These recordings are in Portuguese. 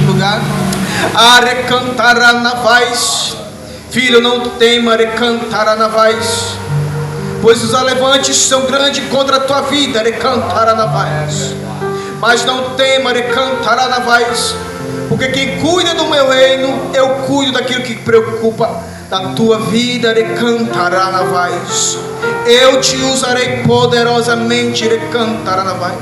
lugar. Arecantará na voz. Filho, não tema, arecantará na voz, pois os alevantes são grandes contra a tua vida, arecantará na voz. Mas não tema, arecantará na voz, porque quem cuida do meu reino, eu cuido daquilo que preocupa da tua vida, arecantará na voz. Eu te usarei poderosamente, arecantará na voz,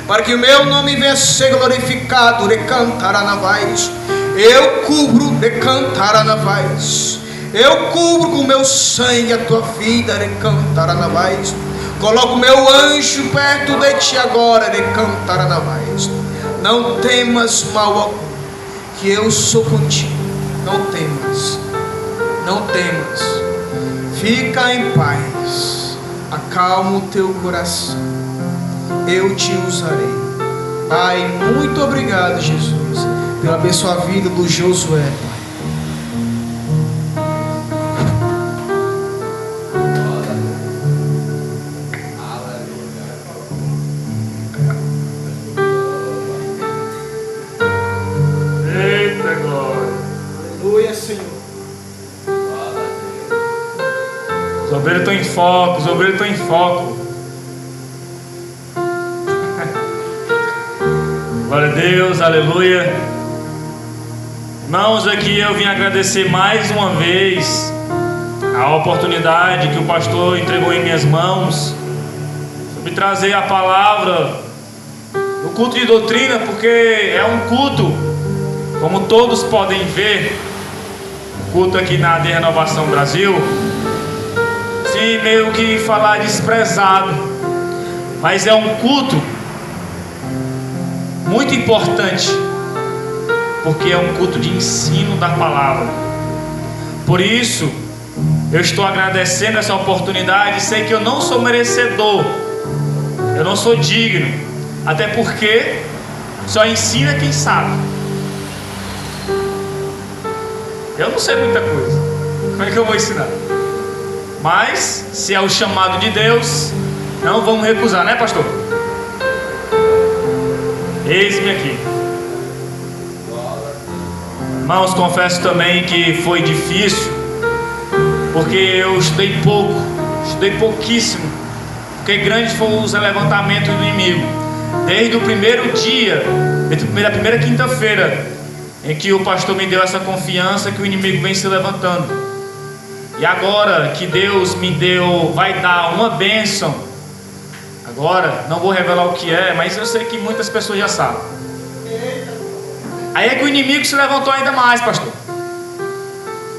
para que o meu nome venha a ser glorificado, arecantará na voz. Eu cubro, arecantará na voz. Eu cubro com o meu sangue a tua vida, arecantará na voz. Coloco o meu anjo perto de ti agora, arecantará na voz. Não temas mal algum, que eu sou contigo. Não temas, não temas. Fica em paz, acalma o teu coração. Eu te usarei. Pai, muito obrigado, Jesus, pela abençoada vida do Josué, Pai. Eita glória. Aleluia, Senhor. Os obreiros estão em foco, os obreiros estão em foco. Glória a Deus, aleluia. Irmãos, aqui eu vim agradecer mais uma vez a oportunidade que o pastor entregou em minhas mãos sobre trazer a palavra no culto de doutrina, porque é um culto, como todos podem ver, o culto aqui na AD Renovação Brasil, se meio que falar desprezado, mas é um culto muito importante, porque é um culto de ensino da palavra. Por isso eu estou agradecendo essa oportunidade. Sei que eu não sou merecedor, eu não sou digno, até porque só ensina quem sabe. Eu não sei muita coisa, como é que eu vou ensinar? Mas se é o chamado de Deus, não vamos recusar, né, pastor? Eis-me aqui. Irmãos, confesso também que foi difícil, porque eu estudei pouco, estudei pouquíssimo, porque grandes foram os levantamentos do inimigo. Desde o primeiro dia, desde a primeira quinta-feira, em que o pastor me deu essa confiança que o inimigo vem se levantando. E agora que Deus me deu, vai dar uma bênção. Agora, não vou revelar o que é, mas eu sei que muitas pessoas já sabem. Aí é que o inimigo se levantou ainda mais, pastor.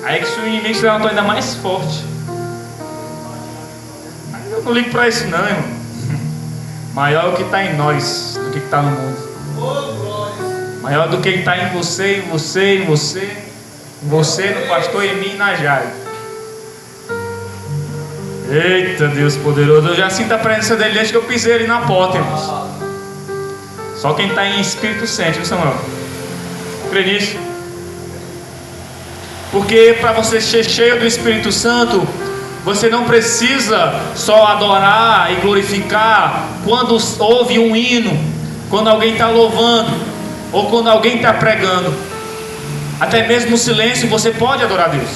Aí é que o inimigo se levantou ainda mais forte. Mas eu não ligo para isso não, irmão. Maior é o que está em nós do que está no mundo. Maior do que está em você, em você, em você, em você, no pastor, em mim e na Jai. Eita Deus poderoso, eu já sinto a presença dele desde que eu pisei ali na porta, irmãos. Só quem está em espírito sente, viu, Samuel? Crê nisso? Porque para você ser cheio do Espírito Santo, você não precisa só adorar e glorificar quando ouve um hino, quando alguém está louvando, ou quando alguém está pregando. Até mesmo no silêncio você pode adorar Deus.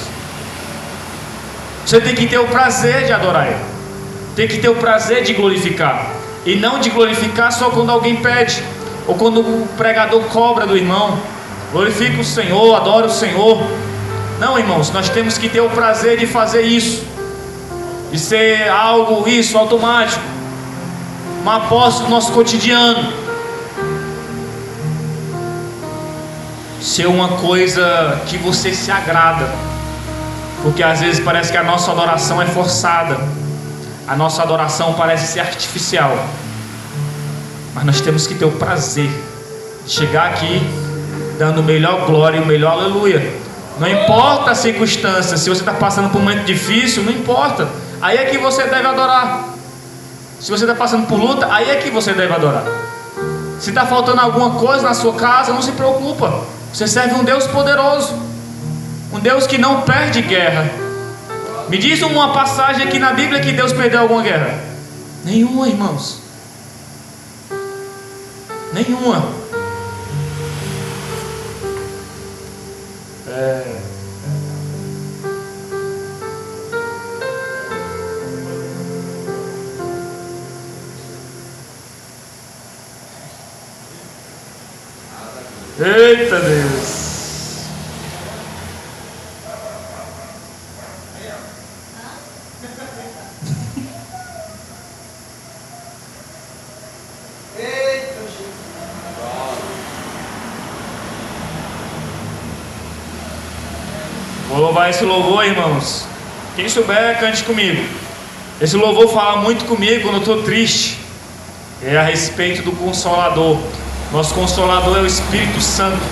Você tem que ter o prazer de adorar Ele, tem que ter o prazer de glorificar, e não de glorificar só quando alguém pede, ou quando o pregador cobra do irmão. Glorifica o Senhor, adora o Senhor. Não, irmãos, nós temos que ter o prazer de fazer isso, de ser algo isso automático, uma posse do nosso cotidiano, ser uma coisa que você se agrada. Porque às vezes parece que a nossa adoração é forçada, a nossa adoração parece ser artificial, mas nós temos que ter o prazer de chegar aqui dando o melhor glória e o melhor aleluia. Não importa a circunstância, se você está passando por um momento difícil, não importa, aí é que você deve adorar. Se você está passando por luta, aí é que você deve adorar. Se está faltando alguma coisa na sua casa, não se preocupa, você serve um Deus poderoso, um Deus que não perde guerra. Me diz uma passagem aqui na Bíblia que Deus perdeu alguma guerra. Nenhuma, irmãos. Nenhuma. Eita Deus! Vou louvar esse louvor, irmãos. Quem souber, cante comigo. Esse louvor fala muito comigo quando eu estou triste. É a respeito do Consolador. Nosso Consolador é o Espírito Santo.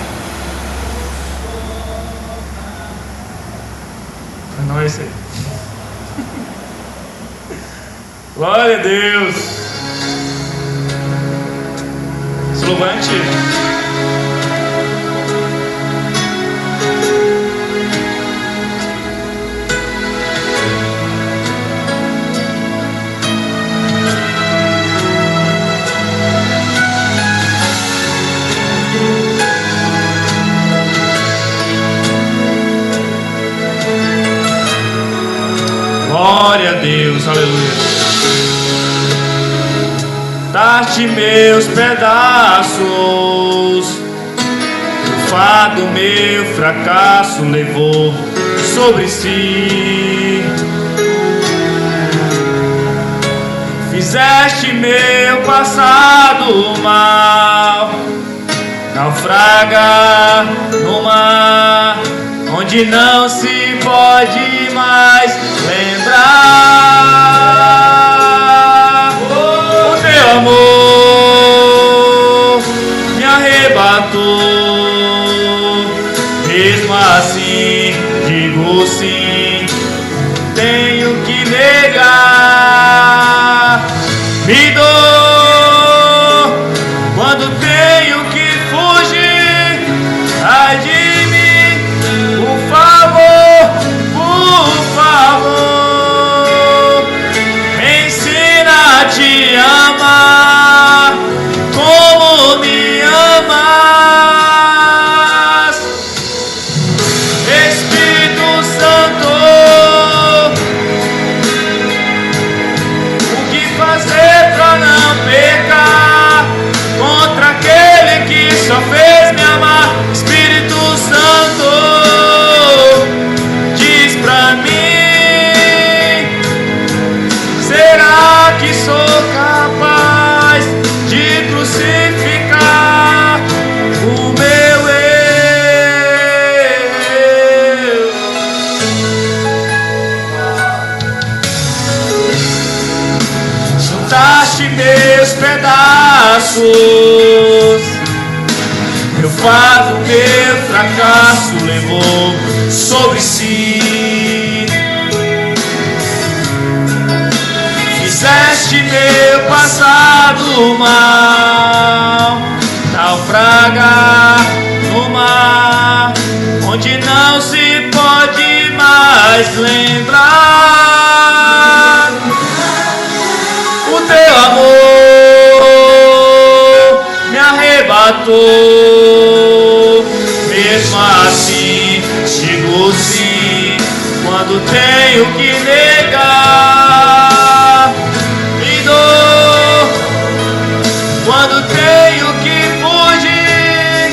Não é esse aí. Glória a Deus. Esse louvor é antigo. Glória a Deus, aleluia. Dar-te meus pedaços, o fardo meu fracasso levou sobre si. Fizeste meu passado mal, naufraga no mar, onde não se pode mais lembrar. O teu amor me arrebatou, mesmo assim digo sim, tenho que negar. Me dou quando tenho que fugir, ai de mim, por favor, me ensina a te amar como me amas, Espírito Santo. O que fazer pra não pecar contra aquele que só fez me amar? Espírito Santo, diz pra mim, será que sou capaz de crucificar o meu eu? Juntaste meus pedaços, meu fardo, meu fracasso levou sobre si. Fizeste meu passado mal, naufragar no mar, onde não se pode mais lembrar. O teu amor me arrebatou, mesmo assim digo sim, quando tenho que negar. Me dou quando tenho que fugir,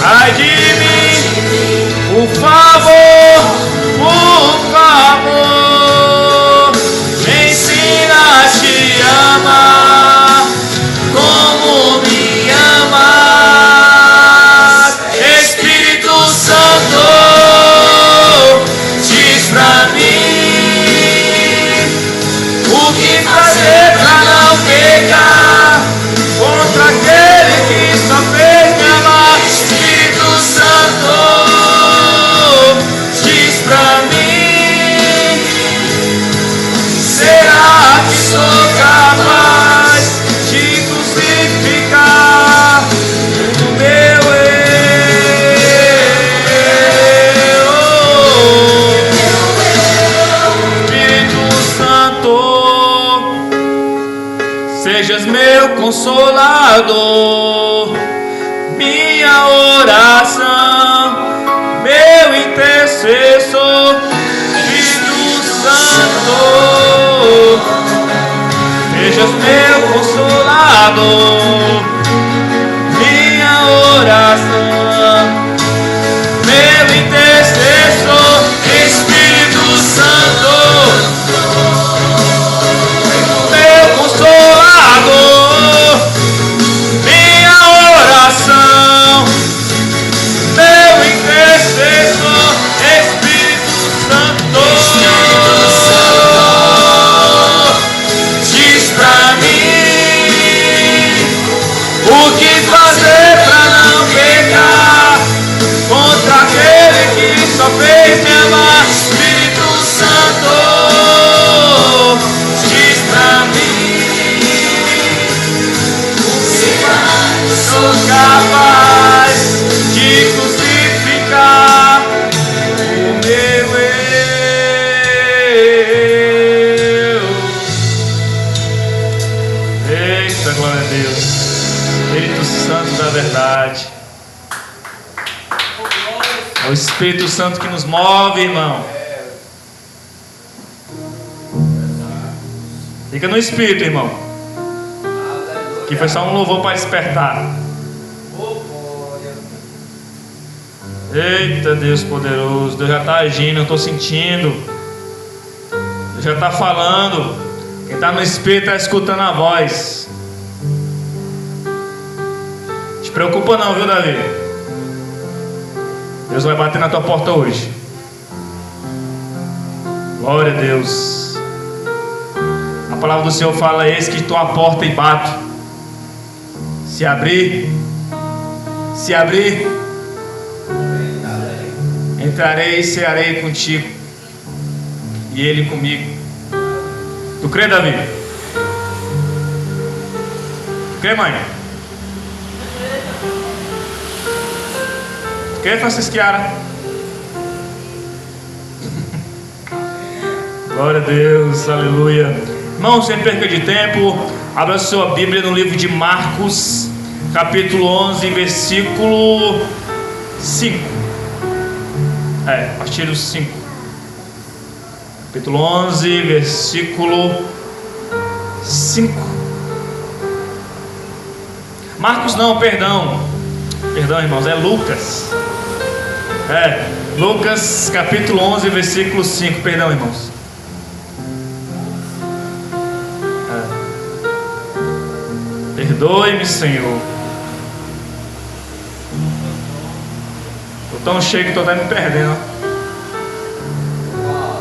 ai de mim, por favor, me ensina a te amar como me amas, Espírito Santo, diz pra mim, o que fazer pra não pecar contra aquele que só fez me amar? Espírito Santo, diz pra mim, será que sou capaz de crucificar o meu eu? Espírito Santo, sejas meu consolador, minha oração, meu Deus meu consolador, minha oração, meu intercessor, Espírito Santo, meu consolador, minha oração, meu intercessor, Espírito Santo, diz pra mim o que fazer pra não pecar contra aquele que só fez me amar. Espírito Santo, diz pra mim se sou capaz de crucificar o meu eu. Eita, glória a Deus. Espírito Santo da verdade. É o Espírito Santo que nos move, irmão. Fica no Espírito, irmão. Que foi só um louvor para despertar. Eita, Deus poderoso. Deus já está agindo, eu estou sentindo. Deus já está falando. Quem está no Espírito está escutando a voz. Não te preocupa não, viu, Davi? Deus vai bater na tua porta hoje. Glória a Deus. A palavra do Senhor fala: eis que estou à porta e bato. Se abrir, entrarei e cearei contigo, e ele comigo. Tu crê, Davi? Crê, mãe? Crê, Francisquiara? Glória a Deus, aleluia. Irmão, sem perca de tempo, abra sua Bíblia no livro de Marcos, capítulo 11, versículo 5. A partir do 5. Capítulo 11, versículo 5. Marcos não, perdão, irmãos, é Lucas. Lucas, capítulo 11, versículo 5. Perdão, irmãos. Perdoe-me, Senhor. Estou tão cheio que estou até me perdendo.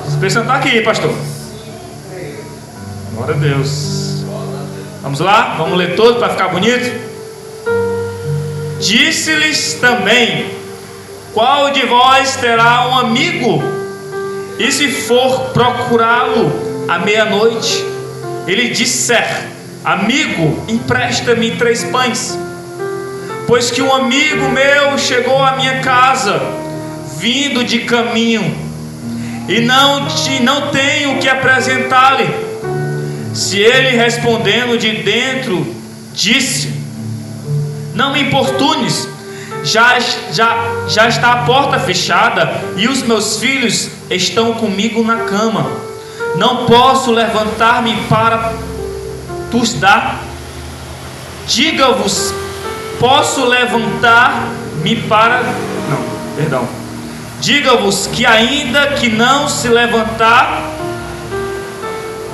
O Espírito Santo está aqui, pastor. Glória a Deus. Vamos lá? Vamos ler todo para ficar bonito? Disse-lhes também: qual de vós terá um amigo, e se for procurá-lo à meia-noite, ele disser: amigo, empresta-me 3 pães, pois que um amigo meu chegou à minha casa, vindo de caminho, e não tenho o que apresentar-lhe. Se ele, respondendo de dentro, disse: não me importunes, já está a porta fechada, e os meus filhos estão comigo na cama, não posso levantar-me para tus dar. Diga-vos, posso levantar-me para... Não, perdão. Diga-vos que ainda que não se levantar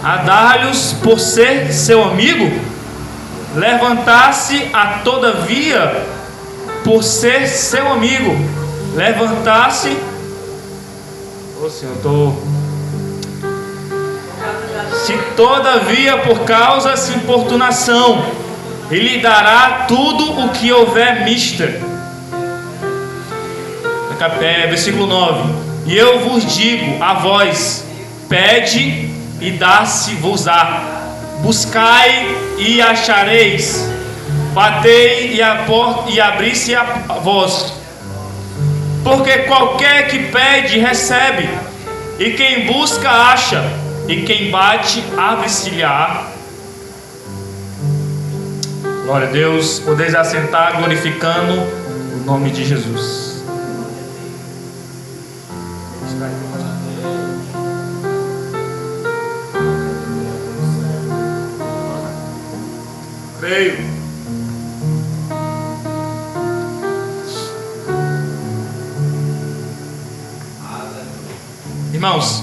a dar-lhes por ser seu amigo, levantar-se a todavia por ser seu amigo, levantar-se... Se todavia por causa de importunação, ele dará tudo o que houver mister. Versículo 9: e eu vos digo a vós, pede e dá-se-vos-á, buscai e achareis, batei e abri-se a vós. Porque qualquer que pede recebe, e quem busca acha, e quem bate abre-se-lhe-á. Glória a Deus. Podeis assentar, glorificando o nome de Jesus. Veio. Irmãos,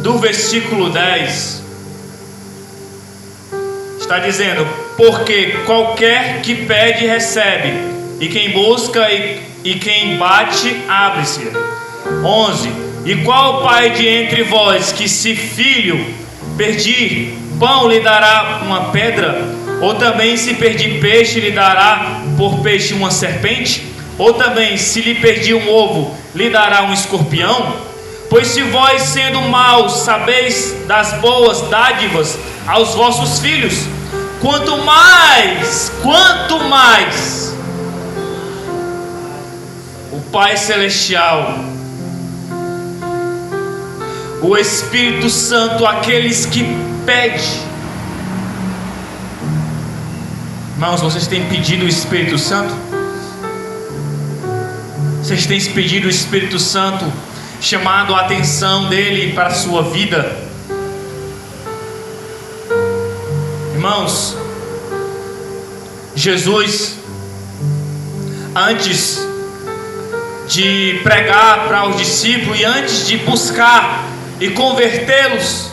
do versículo 10 está dizendo: porque qualquer que pede recebe, e quem busca e quem bate abre-se. 11: e qual pai de entre vós que, se filho pedir pão, lhe dará uma pedra? Ou também, se pedir peixe, lhe dará por peixe uma serpente? Ou também, se lhe pedir um ovo, lhe dará um escorpião? Pois se vós, sendo maus, sabeis das boas dádivas aos vossos filhos, quanto mais o Pai Celestial, o Espírito Santo, aqueles que pedem. Irmãos, vocês têm pedido o Espírito Santo? Vocês têm pedido o Espírito Santo, chamado a atenção dele para a sua vida? Irmãos, Jesus, antes de pregar para os discípulos e antes de buscar e convertê-los,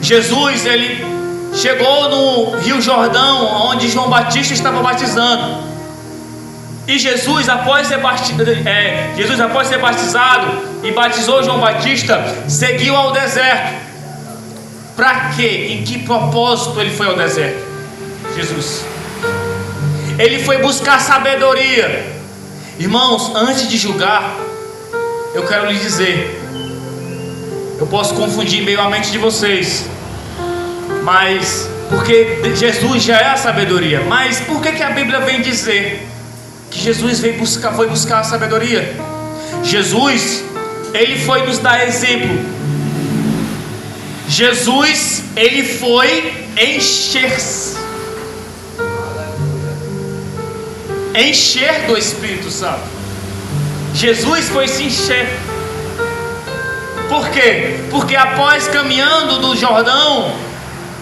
Jesus, ele chegou no Rio Jordão, onde João Batista estava batizando. E Jesus, após ser batizado e batizou João Batista, seguiu ao deserto. Para quê? Em que propósito ele foi ao deserto? Jesus, ele foi buscar sabedoria. Irmãos, antes de julgar, eu quero lhes dizer, eu posso confundir meio a mente de vocês, mas porque Jesus já é a sabedoria. Mas por que a Bíblia vem dizer que Jesus foi buscar a sabedoria? Jesus, ele foi nos dar exemplo. Jesus, ele foi encher do Espírito Santo. Jesus foi se encher. Por quê? Porque após caminhando do Jordão,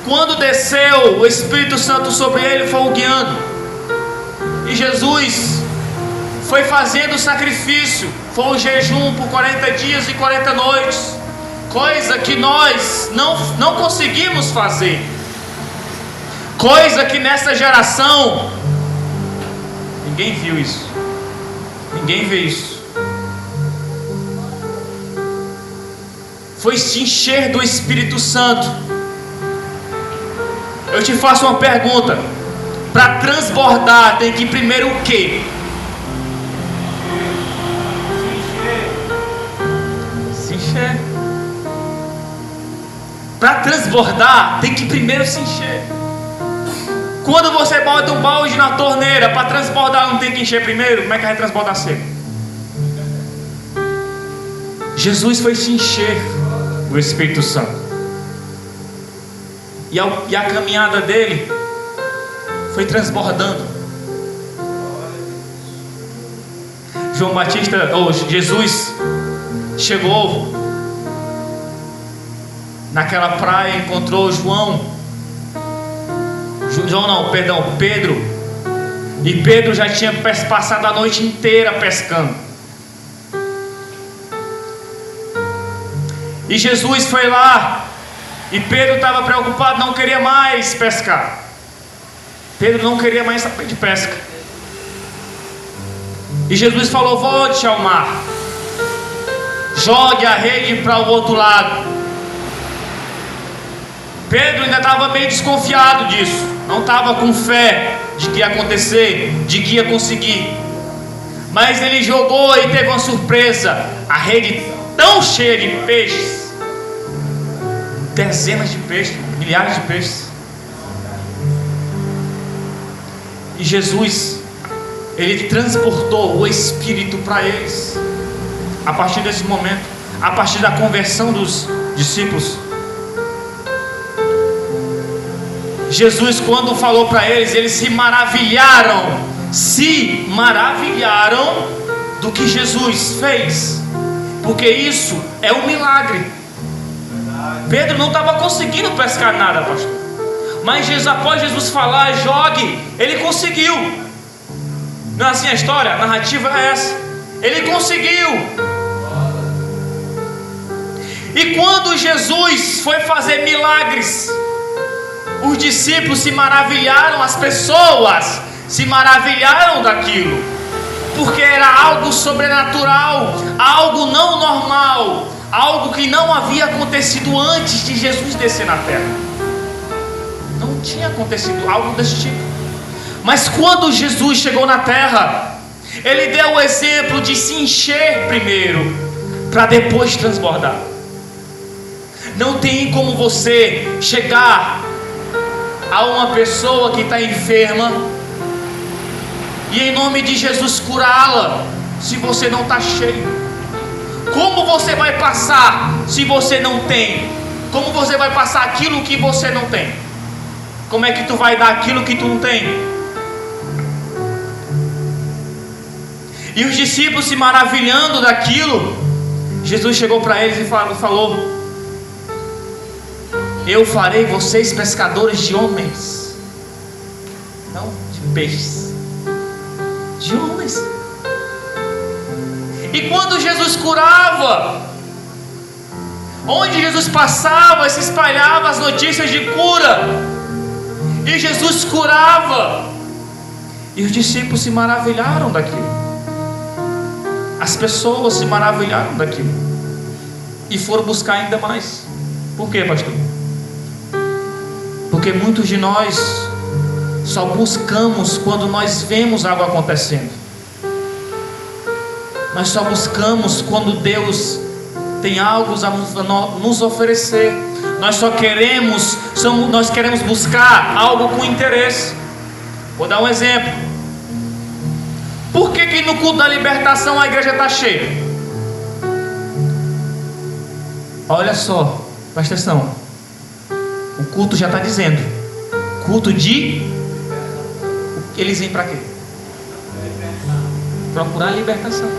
quando desceu o Espírito Santo sobre ele, foi o guiando. E Jesus foi fazendo o sacrifício, foi o jejum por 40 dias e 40 noites, coisa que nós não conseguimos fazer, coisa que nessa geração ninguém viu isso, ninguém vê isso. Foi se encher do Espírito Santo. Eu te faço uma pergunta: para transbordar tem que primeiro o quê? Se encher. Para transbordar tem que primeiro se encher. Quando você bota um balde na torneira, para transbordar não tem que encher primeiro? Como é que vai transbordar seco? Jesus foi se encher do Espírito Santo. E a caminhada dele foi transbordando. Jesus chegou naquela praia, encontrou Pedro. E Pedro já tinha passado a noite inteira pescando. E Jesus foi lá, e Pedro estava preocupado, não queria mais pescar. Pedro não queria mais saber de pesca. E Jesus falou: volte ao mar, jogue a rede para o outro lado. Pedro ainda estava meio desconfiado disso, não estava com fé de que ia acontecer, de que ia conseguir. Mas ele jogou e teve uma surpresa: a rede tão cheia de peixes, dezenas de peixes, milhares de peixes. E Jesus, ele transportou o Espírito para eles. A partir desse momento, a partir da conversão dos discípulos, Jesus, quando falou para eles, eles se maravilharam do que Jesus fez, porque isso é um milagre. Pedro não estava conseguindo pescar nada, pastor. Mas após Jesus falar, jogue, ele conseguiu. Não é assim a história? A narrativa é essa. Ele conseguiu. E quando Jesus foi fazer milagres, os discípulos se maravilharam, as pessoas se maravilharam daquilo, porque era algo sobrenatural, algo não normal, algo que não havia acontecido antes de Jesus descer na terra. Não tinha acontecido algo desse tipo. Mas quando Jesus chegou na terra, ele deu o exemplo de se encher primeiro, para depois transbordar. Não tem como você chegar a uma pessoa que está enferma e em nome de Jesus curá-la, se você não está cheio. Como você vai passar se você não tem? Como você vai passar aquilo que você não tem? Como é que tu vai dar aquilo que tu não tem? E os discípulos se maravilhando daquilo, Jesus chegou para eles e falou: eu farei vocês pescadores de homens, não de peixes, de homens. E quando Jesus curava, onde Jesus passava, se espalhava as notícias de cura. E Jesus curava, e os discípulos se maravilharam daquilo. As pessoas se maravilharam daquilo e foram buscar ainda mais. Por quê, pastor? Porque muitos de nós só buscamos quando nós vemos algo acontecendo. Nós só buscamos quando Deus tem algo a nos oferecer. Nós queremos buscar algo com interesse. Vou dar um exemplo. Por que no culto da libertação a igreja está cheia? Olha só, presta atenção. O culto já está dizendo. Culto de... Eles vêm para quê? Procurar a libertação.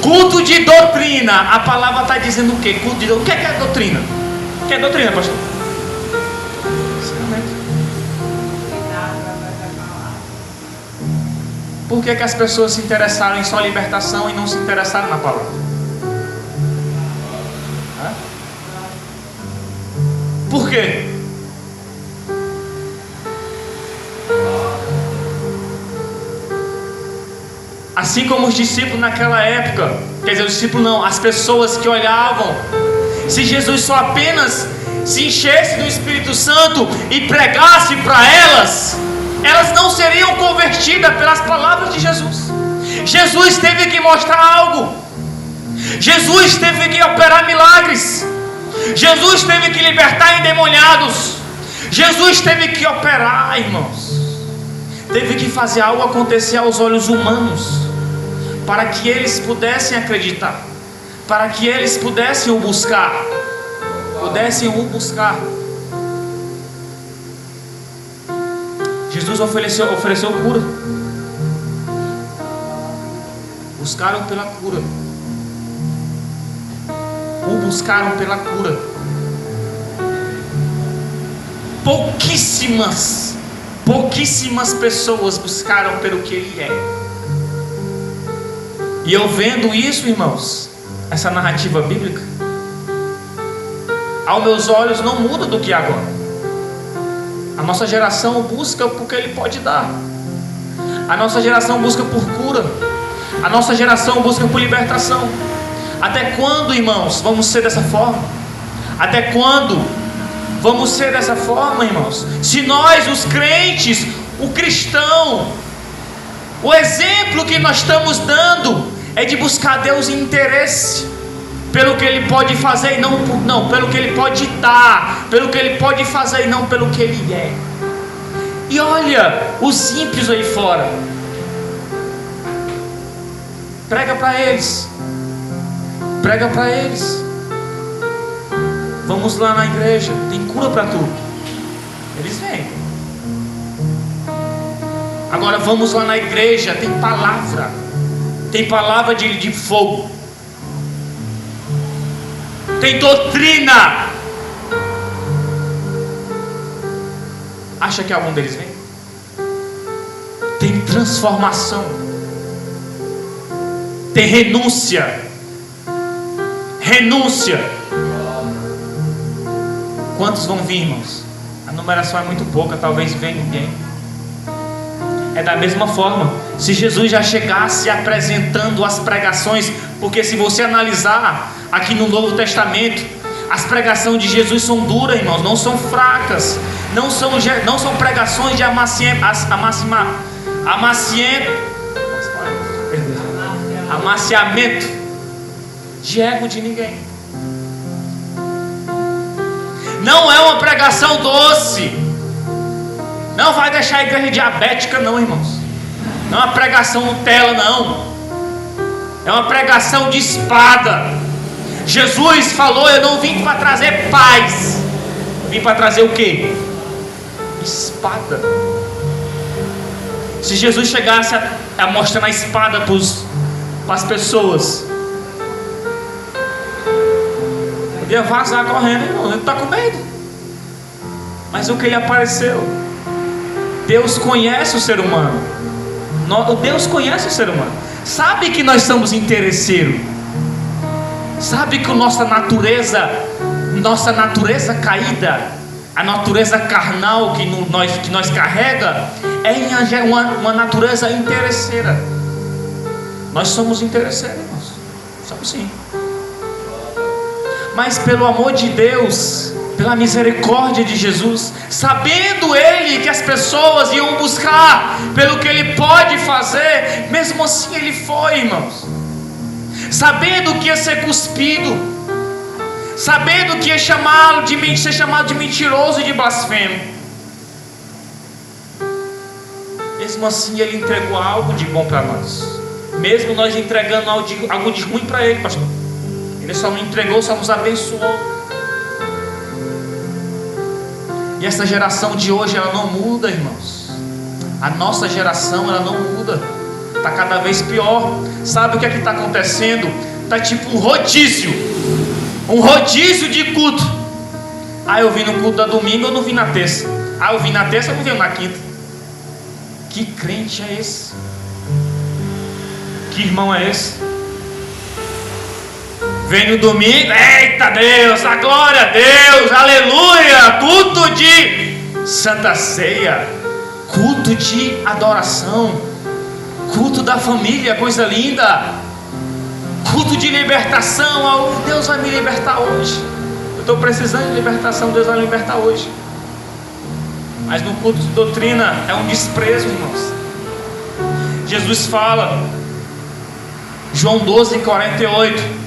Culto de doutrina. A palavra está dizendo o quê? Culto de doutrina. O que é doutrina? O que é doutrina, pastor? Por que as pessoas se interessaram em só libertação e não se interessaram na palavra? Por quê? Assim como os discípulos naquela época, quer dizer, os discípulos não, as pessoas que olhavam, se Jesus só apenas se enchesse do Espírito Santo e pregasse para elas, elas não seriam convertidas pelas palavras de Jesus. Jesus teve que mostrar algo. Jesus teve que operar milagres. Jesus teve que libertar endemoniados. Jesus teve que operar, irmãos. Teve que fazer algo acontecer aos olhos humanos, para que eles pudessem acreditar, para que eles pudessem o buscar. Jesus ofereceu cura. Buscaram pela cura. O buscaram pela cura. Pouquíssimas pessoas buscaram pelo que Ele é. E eu vendo isso, irmãos, essa narrativa bíblica, aos meus olhos não muda do que é agora. A nossa geração busca porque Ele pode dar. A nossa geração busca por cura. A nossa geração busca por libertação. Até quando, irmãos, vamos ser dessa forma? Até quando vamos ser dessa forma, irmãos? Se nós, os crentes, o cristão, o exemplo que nós estamos dando é de buscar Deus em interesse pelo que Ele pode fazer e não pelo que Ele pode dar, pelo que Ele pode fazer e não pelo que Ele é. E olha os ímpios aí fora. Prega para eles. Prega para eles. Vamos lá na igreja, tem cura para tudo. Eles vêm. Agora vamos lá na igreja, tem palavra. Tem palavra de fogo. tem doutrina. Acha que algum deles vem? Tem transformação, tem renúncia. Quantos vão vir, irmãos? A numeração é muito pouca, talvez venha ninguém. É da mesma forma, se Jesus já chegasse apresentando as pregações, porque se você analisar aqui no Novo Testamento, as pregações de Jesus são duras, irmãos, não são fracas, não são pregações de amaciamento de ego de ninguém. Não é uma pregação doce. Não vai deixar a igreja diabética, não, irmãos. Não é uma pregação Nutella, não. É uma pregação de espada. Jesus falou: eu não vim para trazer paz, eu vim para trazer o quê? Espada. Se Jesus chegasse a mostrar a espada para as pessoas, podia vazar correndo, irmão. Ele está com medo. Mas o que ele apareceu? Deus conhece o ser humano. Deus conhece o ser humano. Sabe que nós somos interesseiros. Sabe que nossa natureza caída, a natureza carnal que nós carrega, é uma natureza interesseira. Nós somos interesseiros, irmãos. Somos sim. Mas pelo amor de Deus, pela misericórdia de Jesus, sabendo Ele que as pessoas iam buscar pelo que Ele pode fazer, mesmo assim Ele foi, irmãos. Sabendo que ia ser cuspido, sabendo que ia ser chamado de mentiroso e de blasfemo, mesmo assim Ele entregou algo de bom para nós. Mesmo nós entregando algo de ruim para Ele, pastor, Ele só não entregou, só nos abençoou. E essa geração de hoje, ela não muda, irmãos. A nossa geração, ela não muda. Está cada vez pior. Sabe o que é que está acontecendo? Está tipo um rodízio de culto. Eu vim no culto da domingo, eu não vim na terça. Eu vim na terça, eu não vim na quinta. Que crente é esse? Que irmão é esse? Vem no domingo, eita Deus, a glória a Deus, aleluia, culto de Santa Ceia, culto de adoração, culto da família, coisa linda, culto de libertação. Deus vai me libertar hoje. Eu estou precisando de libertação, Deus vai me libertar hoje. Mas no culto de doutrina é um desprezo, irmãos. Jesus fala, João 12:48.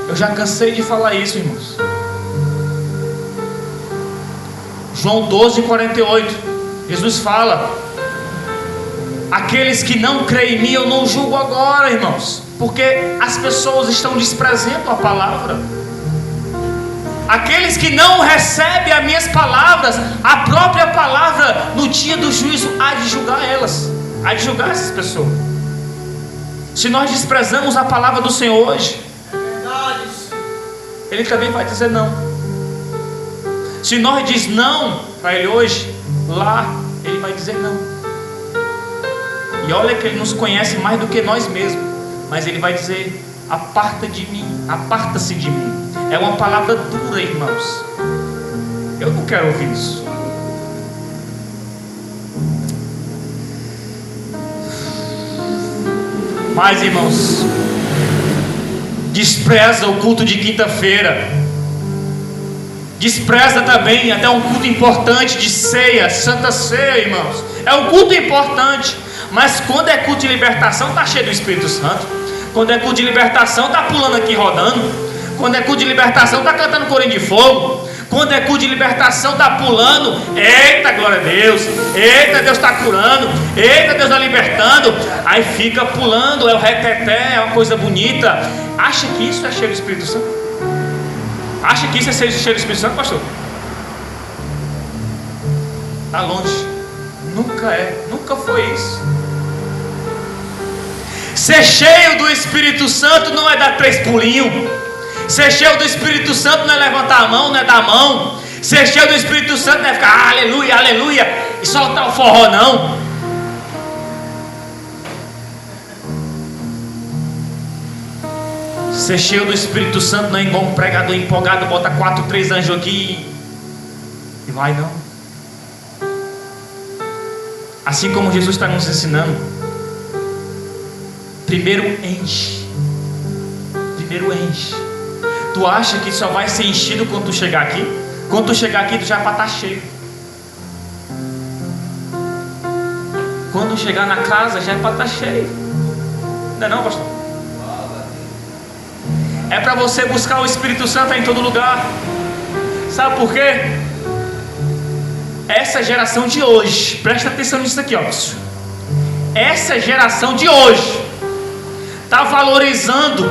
Eu já cansei de falar isso, irmãos. João 12:48. Jesus fala: aqueles que não creem em mim, eu não julgo agora, irmãos, porque as pessoas estão desprezando a palavra. Aqueles que não recebem as minhas palavras, a própria palavra no dia do juízo há de julgar elas, há de julgar essas pessoas. Se nós desprezamos a palavra do Senhor hoje, Ele também vai dizer não. Se nós diz não para Ele hoje, lá Ele vai dizer não. E olha que Ele nos conhece mais do que nós mesmos, mas Ele vai dizer: aparta de mim, aparta-se de mim. É uma palavra dura, irmãos. Eu não quero ouvir isso. Mas, irmãos, despreza o culto de quinta-feira, despreza também até um culto importante de ceia, Santa Ceia, irmãos. É um culto importante, mas quando é culto de libertação, está cheio do Espírito Santo. Quando é culto de libertação, está pulando aqui rodando. Quando é culto de libertação, está cantando corinho de fogo. Quando é culto de libertação, está pulando. Eita, glória a Deus. Eita, Deus está curando. Eita, Deus está libertando. Aí fica pulando, é o reteté, é uma coisa bonita. Acha que isso é cheio do Espírito Santo? Acha que isso é cheio do Espírito Santo, pastor? Está longe. Nunca é, nunca foi isso. Ser cheio do Espírito Santo não é dar 3 pulinhos. Ser cheio do Espírito Santo não é levantar a mão, não é dar a mão. Ser cheio do Espírito Santo não é ficar aleluia, aleluia e soltar o forró, não. Ser cheio do Espírito Santo não é igual um pregador empolgado, bota 4, 3 anjos aqui e vai, não. Assim como Jesus está nos ensinando, primeiro enche. Primeiro enche. Tu acha que só vai ser enchido quando tu chegar aqui? Quando tu chegar aqui, tu já vai estar cheio. Quando chegar na casa, já é para estar cheio. Não é não, pastor? É para você buscar o Espírito Santo em todo lugar. Sabe por quê? Essa geração de hoje, presta atenção nisso aqui, ó. Essa geração de hoje está valorizando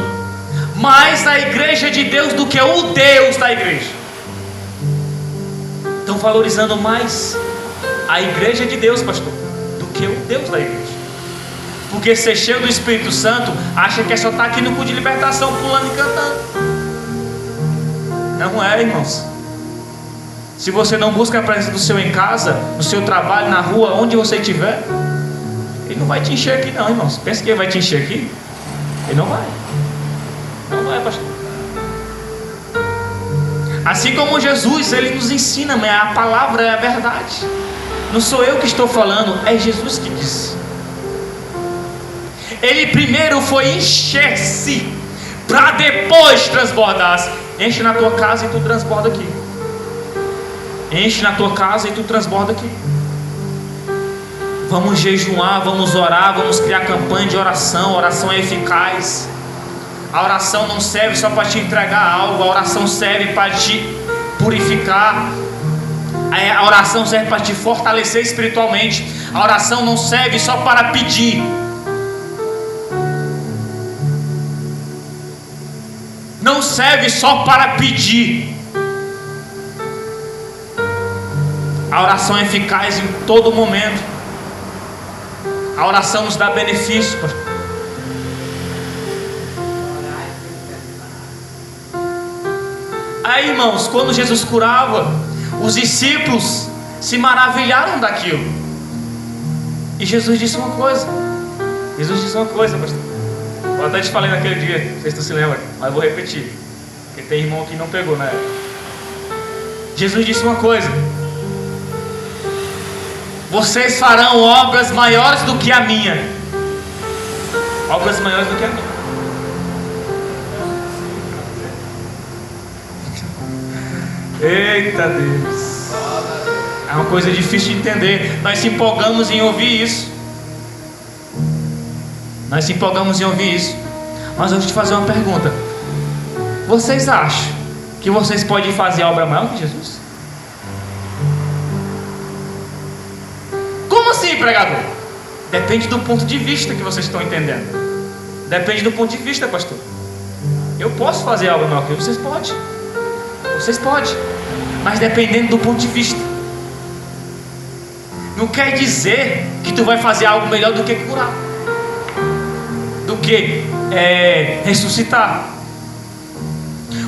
mais a igreja de Deus do que o Deus da igreja. Estão valorizando mais a igreja de Deus, pastor, do que o Deus da igreja. Porque ser cheio do Espírito Santo acha que é só estar aqui no culto de libertação pulando e cantando. Não é, irmãos. Se você não busca a presença do Senhor em casa, no seu trabalho, na rua, onde você estiver, Ele não vai te encher aqui não, irmãos. Pensa que Ele vai te encher aqui? Ele não vai. Não vai, pastor. Assim como Jesus, Ele nos ensina, mas a palavra é a verdade. Não sou eu que estou falando, é Jesus que disse. Ele primeiro foi encher-se, para depois transbordar. Enche na tua casa e tu transborda aqui. Enche na tua casa e tu transborda aqui. Vamos jejuar, vamos orar, vamos criar campanha de oração. A oração é eficaz. A oração não serve só para te entregar algo. A oração serve para te purificar. A oração serve para te fortalecer espiritualmente. A oração não serve só para pedir. Não serve só para pedir. A oração é eficaz em todo momento. A oração nos dá benefício. Aí, irmãos, quando Jesus curava, os discípulos se maravilharam daquilo. E Jesus disse uma coisa. Pastor. Eu até te falei naquele dia, não sei se tu se lembra, mas eu vou repetir, porque tem irmão que não pegou, né? Jesus disse uma coisa: vocês farão obras maiores do que a minha. Obras maiores do que a minha. Eita Deus. É uma coisa difícil de entender. Nós se empolgamos em ouvir isso. Mas eu vou te fazer uma pergunta. Vocês acham que vocês podem fazer a obra maior que Jesus? Como assim, pregador? Depende do ponto de vista que vocês estão entendendo. Depende do ponto de vista, pastor. Eu posso fazer a obra maior que vocês? Vocês podem. Mas dependendo do ponto de vista. Não quer dizer que tu vai fazer algo melhor do que curar, do que ressuscitar.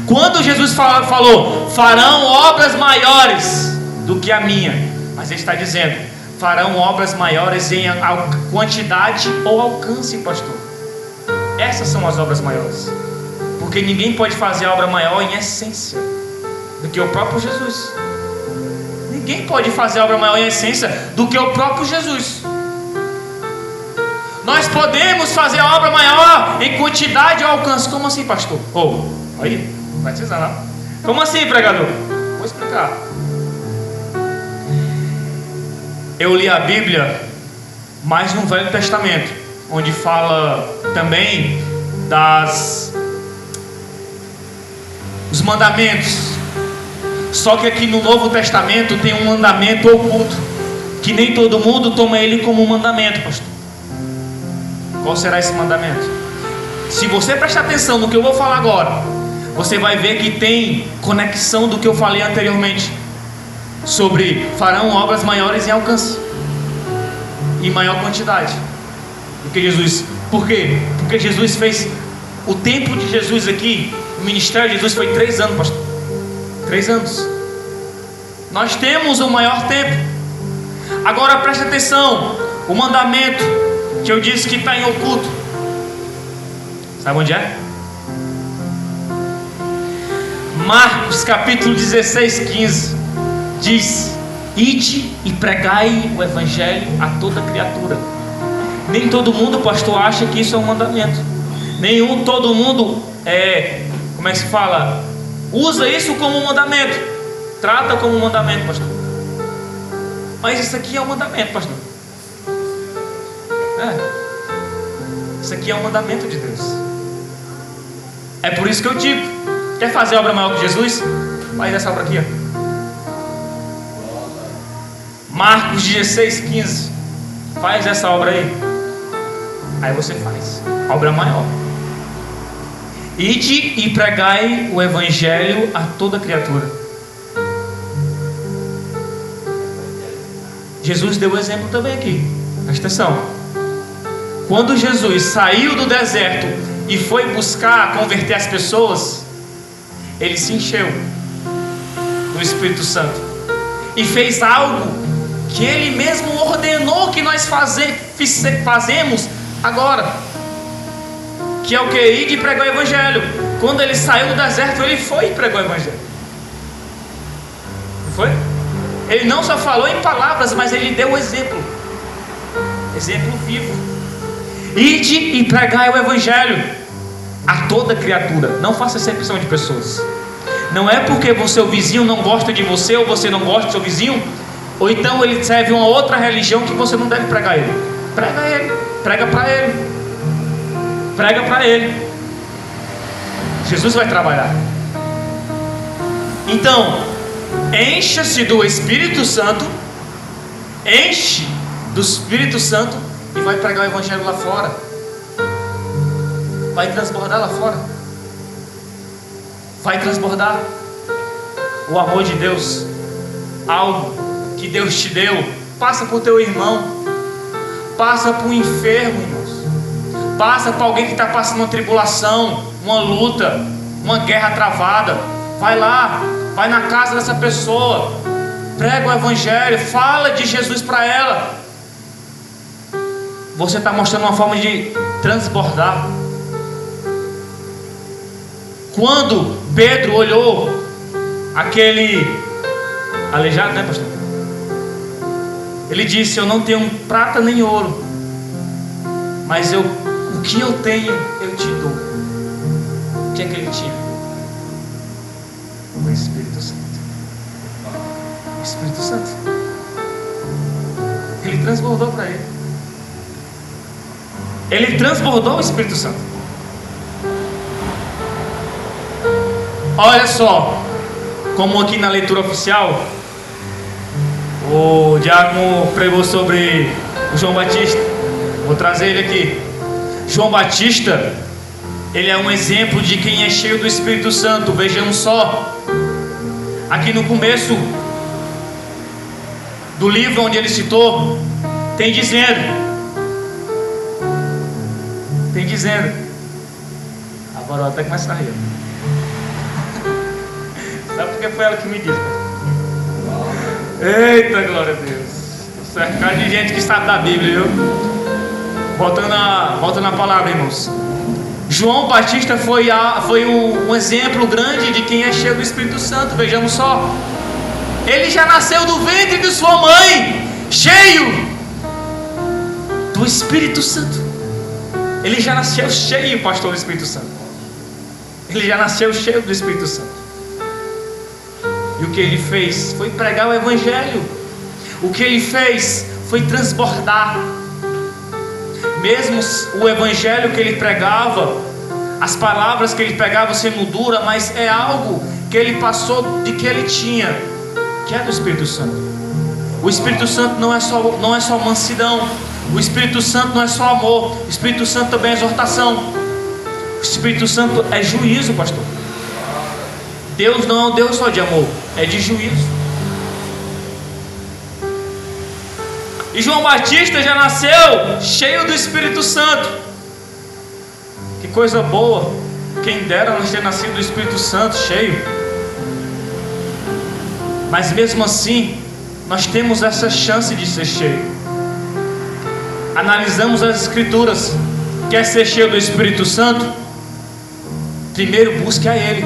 Quando Jesus falou, farão obras maiores do que a minha, mas Ele está dizendo, farão obras maiores em quantidade ou alcance, pastor. Essas são as obras maiores, porque ninguém pode fazer a obra maior em essência do que o próprio Jesus. Ninguém pode fazer a obra maior em essência do que o próprio Jesus. Nós podemos fazer a obra maior em quantidade ou alcance. Como assim, pastor? Aí, vai precisar, não? Como assim, pregador? Vou explicar. Eu li a Bíblia mais no Velho Testamento, onde fala também dos mandamentos. Só que aqui no Novo Testamento tem um mandamento oculto, que nem todo mundo toma ele como um mandamento, pastor. Qual será esse mandamento? Se você prestar atenção no que eu vou falar agora, você vai ver que tem conexão do que eu falei anteriormente, sobre farão obras maiores em alcance, em maior quantidade do que Jesus. Por quê? Porque Jesus fez, o tempo de Jesus aqui O ministério de Jesus foi 3 anos, pastor. 3 anos. Nós temos o maior tempo. Agora preste atenção. O mandamento que eu disse que está em oculto, sabe onde é? Marcos capítulo 16, 15 diz: ide e pregai o evangelho a toda criatura. Nem todo mundo, pastor, acha que isso é um mandamento. Todo mundo como é que se fala? Usa isso como um mandamento. Trata como um mandamento, pastor. Mas isso aqui é um mandamento, pastor. Isso aqui é um mandamento de Deus. É por isso que eu digo: quer fazer obra maior que Jesus? Faz essa obra aqui, ó. Marcos 16, 15. Faz essa obra aí. Aí você faz obra maior. Ide e pregai o evangelho a toda criatura. Jesus deu o exemplo também aqui. Presta atenção. Quando Jesus saiu do deserto e foi buscar converter as pessoas, ele se encheu do Espírito Santo e fez algo que ele mesmo ordenou que nós fazemos agora, que é o que? Ir e pregar o evangelho. Quando ele saiu do deserto, ele foi e pregou o evangelho. Não foi? Ele não só falou em palavras, mas ele deu o exemplo vivo. Ide e pregai o evangelho a toda criatura. Não faça acepção de pessoas. Não é porque o seu vizinho não gosta de você, ou você não gosta do seu vizinho, ou então ele serve uma outra religião, que você não deve pregar ele. Prega ele, prega para ele, prega para ele. Jesus vai trabalhar. Então, encha-se do Espírito Santo, enche do Espírito Santo e vai pregar o evangelho lá fora. Vai transbordar lá fora. Vai transbordar o amor de Deus. Algo que Deus te deu. Passa para o teu irmão. Passa para o enfermo, irmãos. Passa para alguém que está passando uma tribulação, uma luta, uma guerra travada. Vai lá, vai na casa dessa pessoa, prega o evangelho, fala de Jesus para ela. Você está mostrando uma forma de transbordar. Quando Pedro olhou aquele aleijado, né, pastor? Ele disse: eu não tenho prata nem ouro, mas o que eu tenho eu te dou. O que é que ele tinha? O Espírito Santo. O Espírito Santo. Ele transbordou para ele. Ele transbordou o Espírito Santo. Olha só, como aqui na leitura oficial, o diácono pregou sobre o João Batista. Vou trazer ele aqui. João Batista, ele é um exemplo de quem é cheio do Espírito Santo. Vejamos só, aqui no começo do livro onde ele citou, tem dizendo, agora eu até começo a rir. Sabe porque foi ela que me disse? Eita, glória a Deus. Cercado de gente que sabe da Bíblia, viu? Voltando na palavra, irmãos. João Batista foi um exemplo grande de quem é cheio do Espírito Santo. Vejamos só. Ele já nasceu do ventre de sua mãe, cheio do Espírito Santo. Ele já nasceu cheio, pastor, do Espírito Santo. Ele já nasceu cheio do Espírito Santo. E o que ele fez foi pregar o evangelho. O que ele fez foi transbordar. Mesmo o evangelho que ele pregava, as palavras que ele pregava sendo dura, mas é algo que ele passou de que ele tinha, que é do Espírito Santo. O Espírito Santo não é só mansidão. O Espírito Santo não é só amor. O Espírito Santo também é exortação. O Espírito Santo é juízo, pastor. Deus não é um Deus só de amor, é de juízo. E João Batista já nasceu cheio do Espírito Santo. Que coisa boa. Quem dera nós ter nascido do Espírito Santo cheio. Mas mesmo assim, nós temos essa chance de ser cheio. Analisamos as Escrituras. Quer ser cheio do Espírito Santo? Primeiro busque a Ele.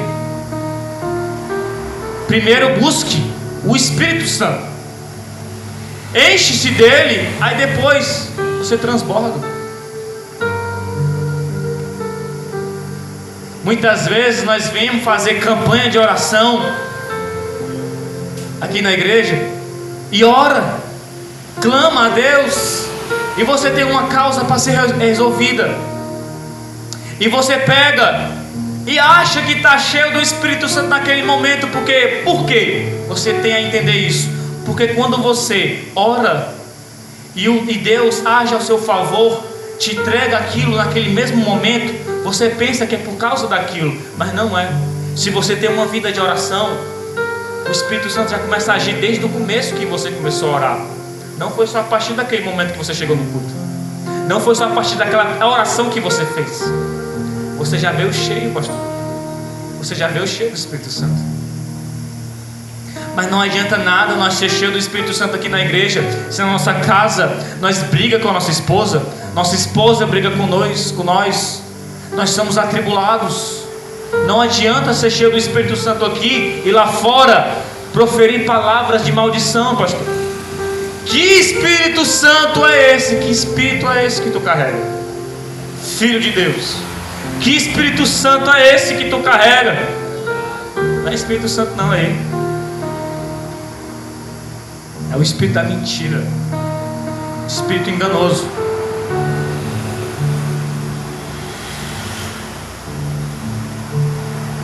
Primeiro busque o Espírito Santo. Enche-se dele, aí depois você transborda. Muitas vezes nós vemos fazer campanha de oração aqui na igreja e ora, clama a Deus, e você tem uma causa para ser resolvida, e você pega e acha que está cheio do Espírito Santo naquele momento. Por quê? Você tem a entender isso, porque quando você ora e Deus age ao seu favor, te entrega aquilo naquele mesmo momento, você pensa que é por causa daquilo, mas não é. Se você tem uma vida de oração, o Espírito Santo já começa a agir desde o começo que você começou a orar. Não foi só a partir daquele momento que você chegou no culto, não foi só a partir daquela oração que você fez. Você já veio cheio, pastor. Você já veio cheio do Espírito Santo. Mas não adianta nada nós ser cheio do Espírito Santo aqui na igreja, se na nossa casa nós briga com a nossa esposa briga com nós somos atribulados. Não adianta ser cheio do Espírito Santo aqui e lá fora proferir palavras de maldição, pastor. Que Espírito Santo é esse? Que Espírito é esse que tu carrega? Filho de Deus, que Espírito Santo é esse que tu carrega? Não é Espírito Santo não, é ele. É o espírito da mentira, espírito enganoso.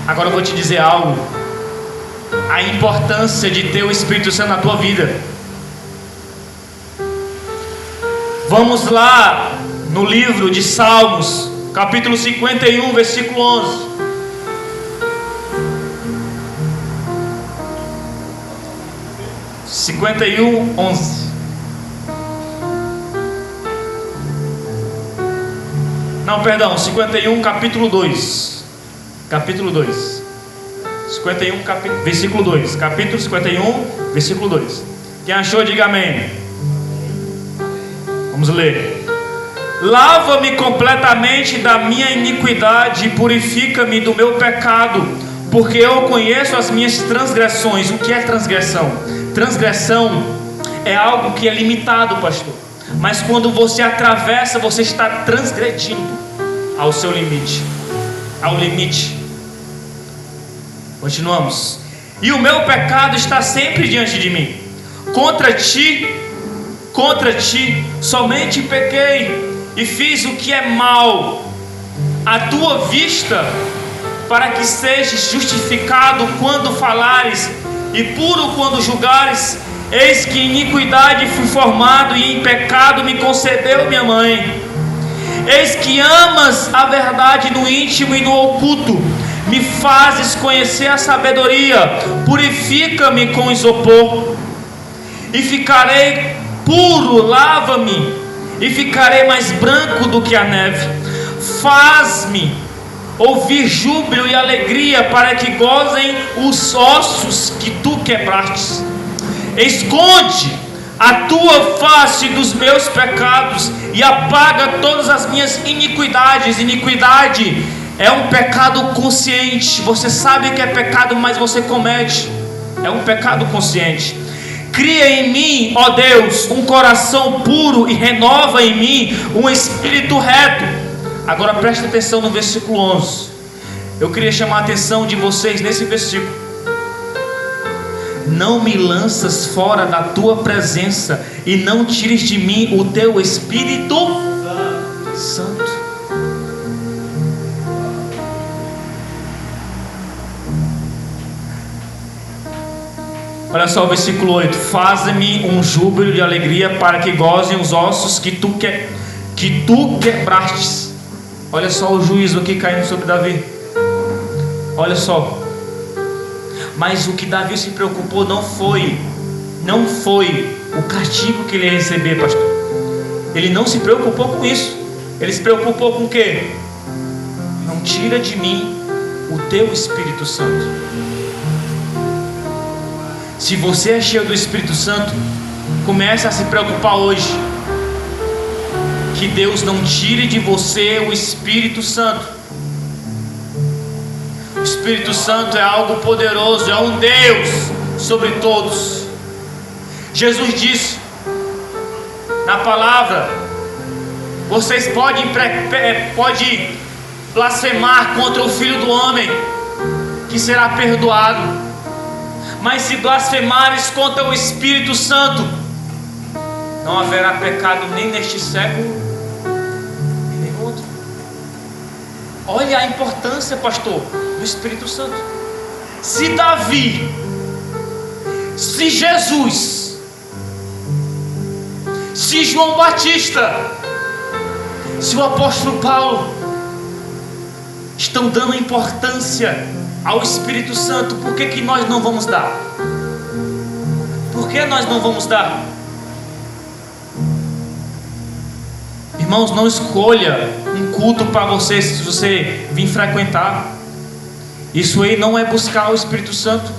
Agora eu vou te dizer algo. A importância de ter o Espírito Santo na tua vida. Vamos lá no livro de Salmos, capítulo 51, versículo 11. Não, perdão, 51, capítulo 2. Capítulo 2. 51, versículo 2. Capítulo 51, versículo 2. Quem achou, diga amém. Vamos ler. Lava-me completamente da minha iniquidade e purifica-me do meu pecado, porque eu conheço as minhas transgressões. O que é transgressão? Transgressão é algo que é limitado, pastor. Mas quando você atravessa, você está transgredindo ao seu limite. Ao limite. Continuamos. E o meu pecado está sempre diante de mim. Contra ti somente pequei e fiz o que é mal à tua vista, para que sejas justificado quando falares e puro quando julgares. Eis que em iniquidade fui formado e em pecado me concebeu minha mãe. Eis que amas a verdade no íntimo e no oculto, me fazes conhecer a sabedoria. Purifica-me com isopor e ficarei puro. Lava-me e ficarei mais branco do que a neve. Faz-me ouvir júbilo e alegria, para que gozem os ossos que tu quebraste. Esconde a tua face dos meus pecados e apaga todas as minhas iniquidades. Iniquidade é um pecado consciente. Você sabe que é pecado, mas você comete. É um pecado consciente. Cria em mim, ó Deus, um coração puro e renova em mim um espírito reto. Agora preste atenção no versículo 11. Eu queria chamar a atenção de vocês nesse versículo. Não me lanças fora da tua presença e não tires de mim o teu Espírito Santo. Olha só o versículo 8. Faz-me um júbilo de alegria, para que gozem os ossos que tu quebrastes. Olha só o juízo aqui caindo sobre Davi. Olha só. Mas o que Davi se preocupou não foi o castigo que ele ia receber, pastor. Ele não se preocupou com isso. Ele se preocupou com o quê? Não tira de mim o teu Espírito Santo. Se você é cheio do Espírito Santo, comece a se preocupar hoje que Deus não tire de você o Espírito Santo. O Espírito Santo é algo poderoso, é um Deus sobre todos. Jesus disse na palavra: vocês podem blasfemar contra o Filho do Homem, que será perdoado, mas se blasfemares contra o Espírito Santo, não haverá pecado nem neste século, nem no outro. Olha a importância, pastor, do Espírito Santo. Se Davi, se Jesus, se João Batista, se o apóstolo Paulo estão dando importância ao Espírito Santo, por que nós não vamos dar? Por que nós não vamos dar? Irmãos, não escolha um culto para você se você vir frequentar. Isso aí não é buscar o Espírito Santo.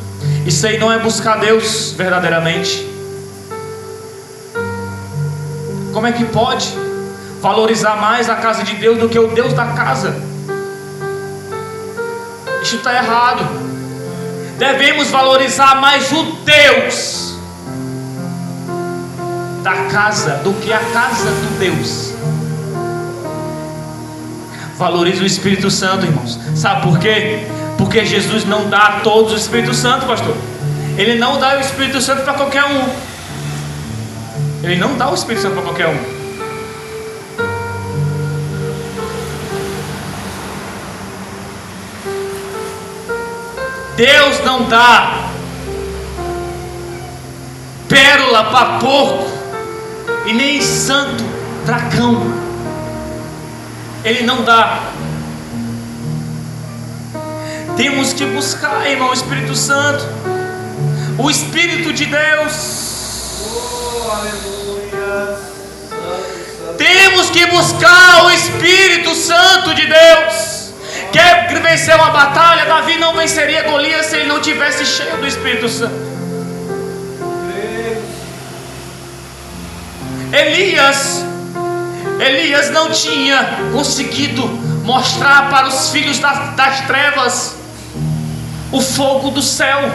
Isso aí não é buscar Deus verdadeiramente. Como é que pode valorizar mais a casa de Deus do que o Deus da casa? Isso está errado. Devemos valorizar mais o Deus da casa do que a casa do Deus. Valorize o Espírito Santo, irmãos. Sabe por quê? Porque Jesus não dá a todos o Espírito Santo, pastor. Ele não dá o Espírito Santo para qualquer um. Ele não dá o Espírito Santo para qualquer um. Deus não dá pérola para porco e nem santo para cão. Ele não dá. Temos que buscar, irmão, o Espírito Santo, o Espírito de Deus. Oh, aleluia. Temos que buscar o Espírito Santo de Deus. Quer vencer uma batalha? Davi não venceria Golias se ele não tivesse cheio do Espírito Santo. Elias não tinha conseguido mostrar para os filhos das trevas o fogo do céu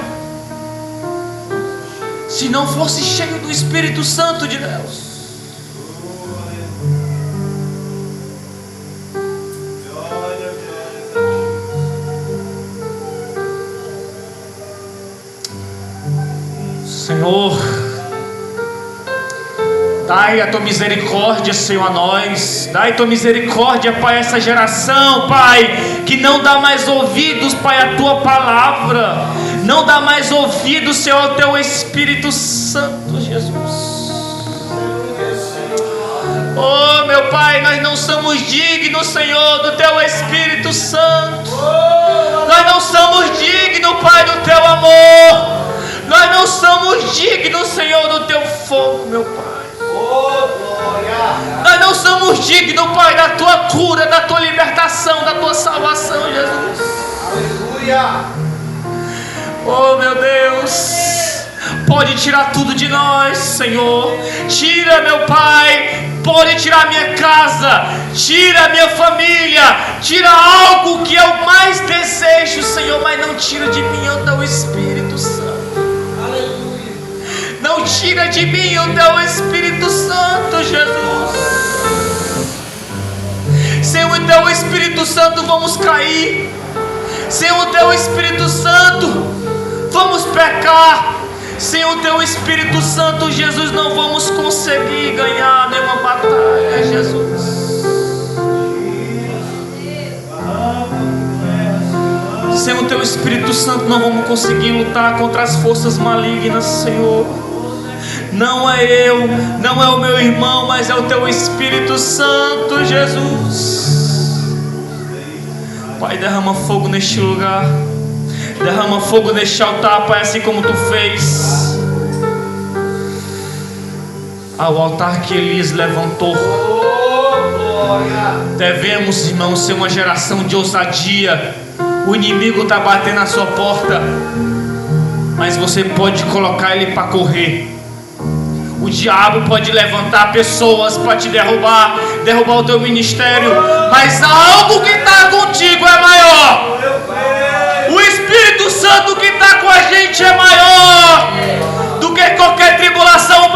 se não fosse cheio do Espírito Santo de Deus. Senhor, dai a tua misericórdia, Senhor, a nós. Dai tua misericórdia, Pai, a essa geração, Pai, que não dá mais ouvidos, Pai, à tua palavra. Não dá mais ouvidos, Senhor, ao teu Espírito Santo, Jesus. Oh, meu Pai, nós não somos dignos, Senhor, do teu Espírito Santo. Nós não somos dignos, Pai, do teu amor. Nós não somos dignos, Senhor, do teu fogo, meu Pai. Nós não somos dignos, Pai, da tua cura, da tua libertação, da tua salvação, Jesus. Aleluia. Oh, meu Deus, pode tirar tudo de nós, Senhor. Tira, meu Pai. Pode tirar minha casa, tira minha família, tira algo que eu mais desejo, Senhor, mas não tira de mim o teu Espírito Santo. Não tira de mim o teu Espírito Santo, Jesus. Sem o teu Espírito Santo vamos cair. Sem o teu Espírito Santo vamos pecar. Sem o teu Espírito Santo, Jesus, não vamos conseguir ganhar nenhuma batalha, Jesus. Sem o teu Espírito Santo não vamos conseguir lutar contra as forças malignas, Senhor. Não é eu, não é o meu irmão, mas é o teu Espírito Santo, Jesus. Pai, derrama fogo neste lugar. Derrama fogo neste altar, Pai, assim como tu fez ao altar que Elias levantou. Devemos, irmãos, ser uma geração de ousadia, O inimigo está batendo na sua porta, mas você pode colocar ele para correr. O diabo pode levantar pessoas para te derrubar o teu ministério, mas algo que está contigo é maior. O Espírito Santo que está com a gente é maior do que qualquer tribulação. O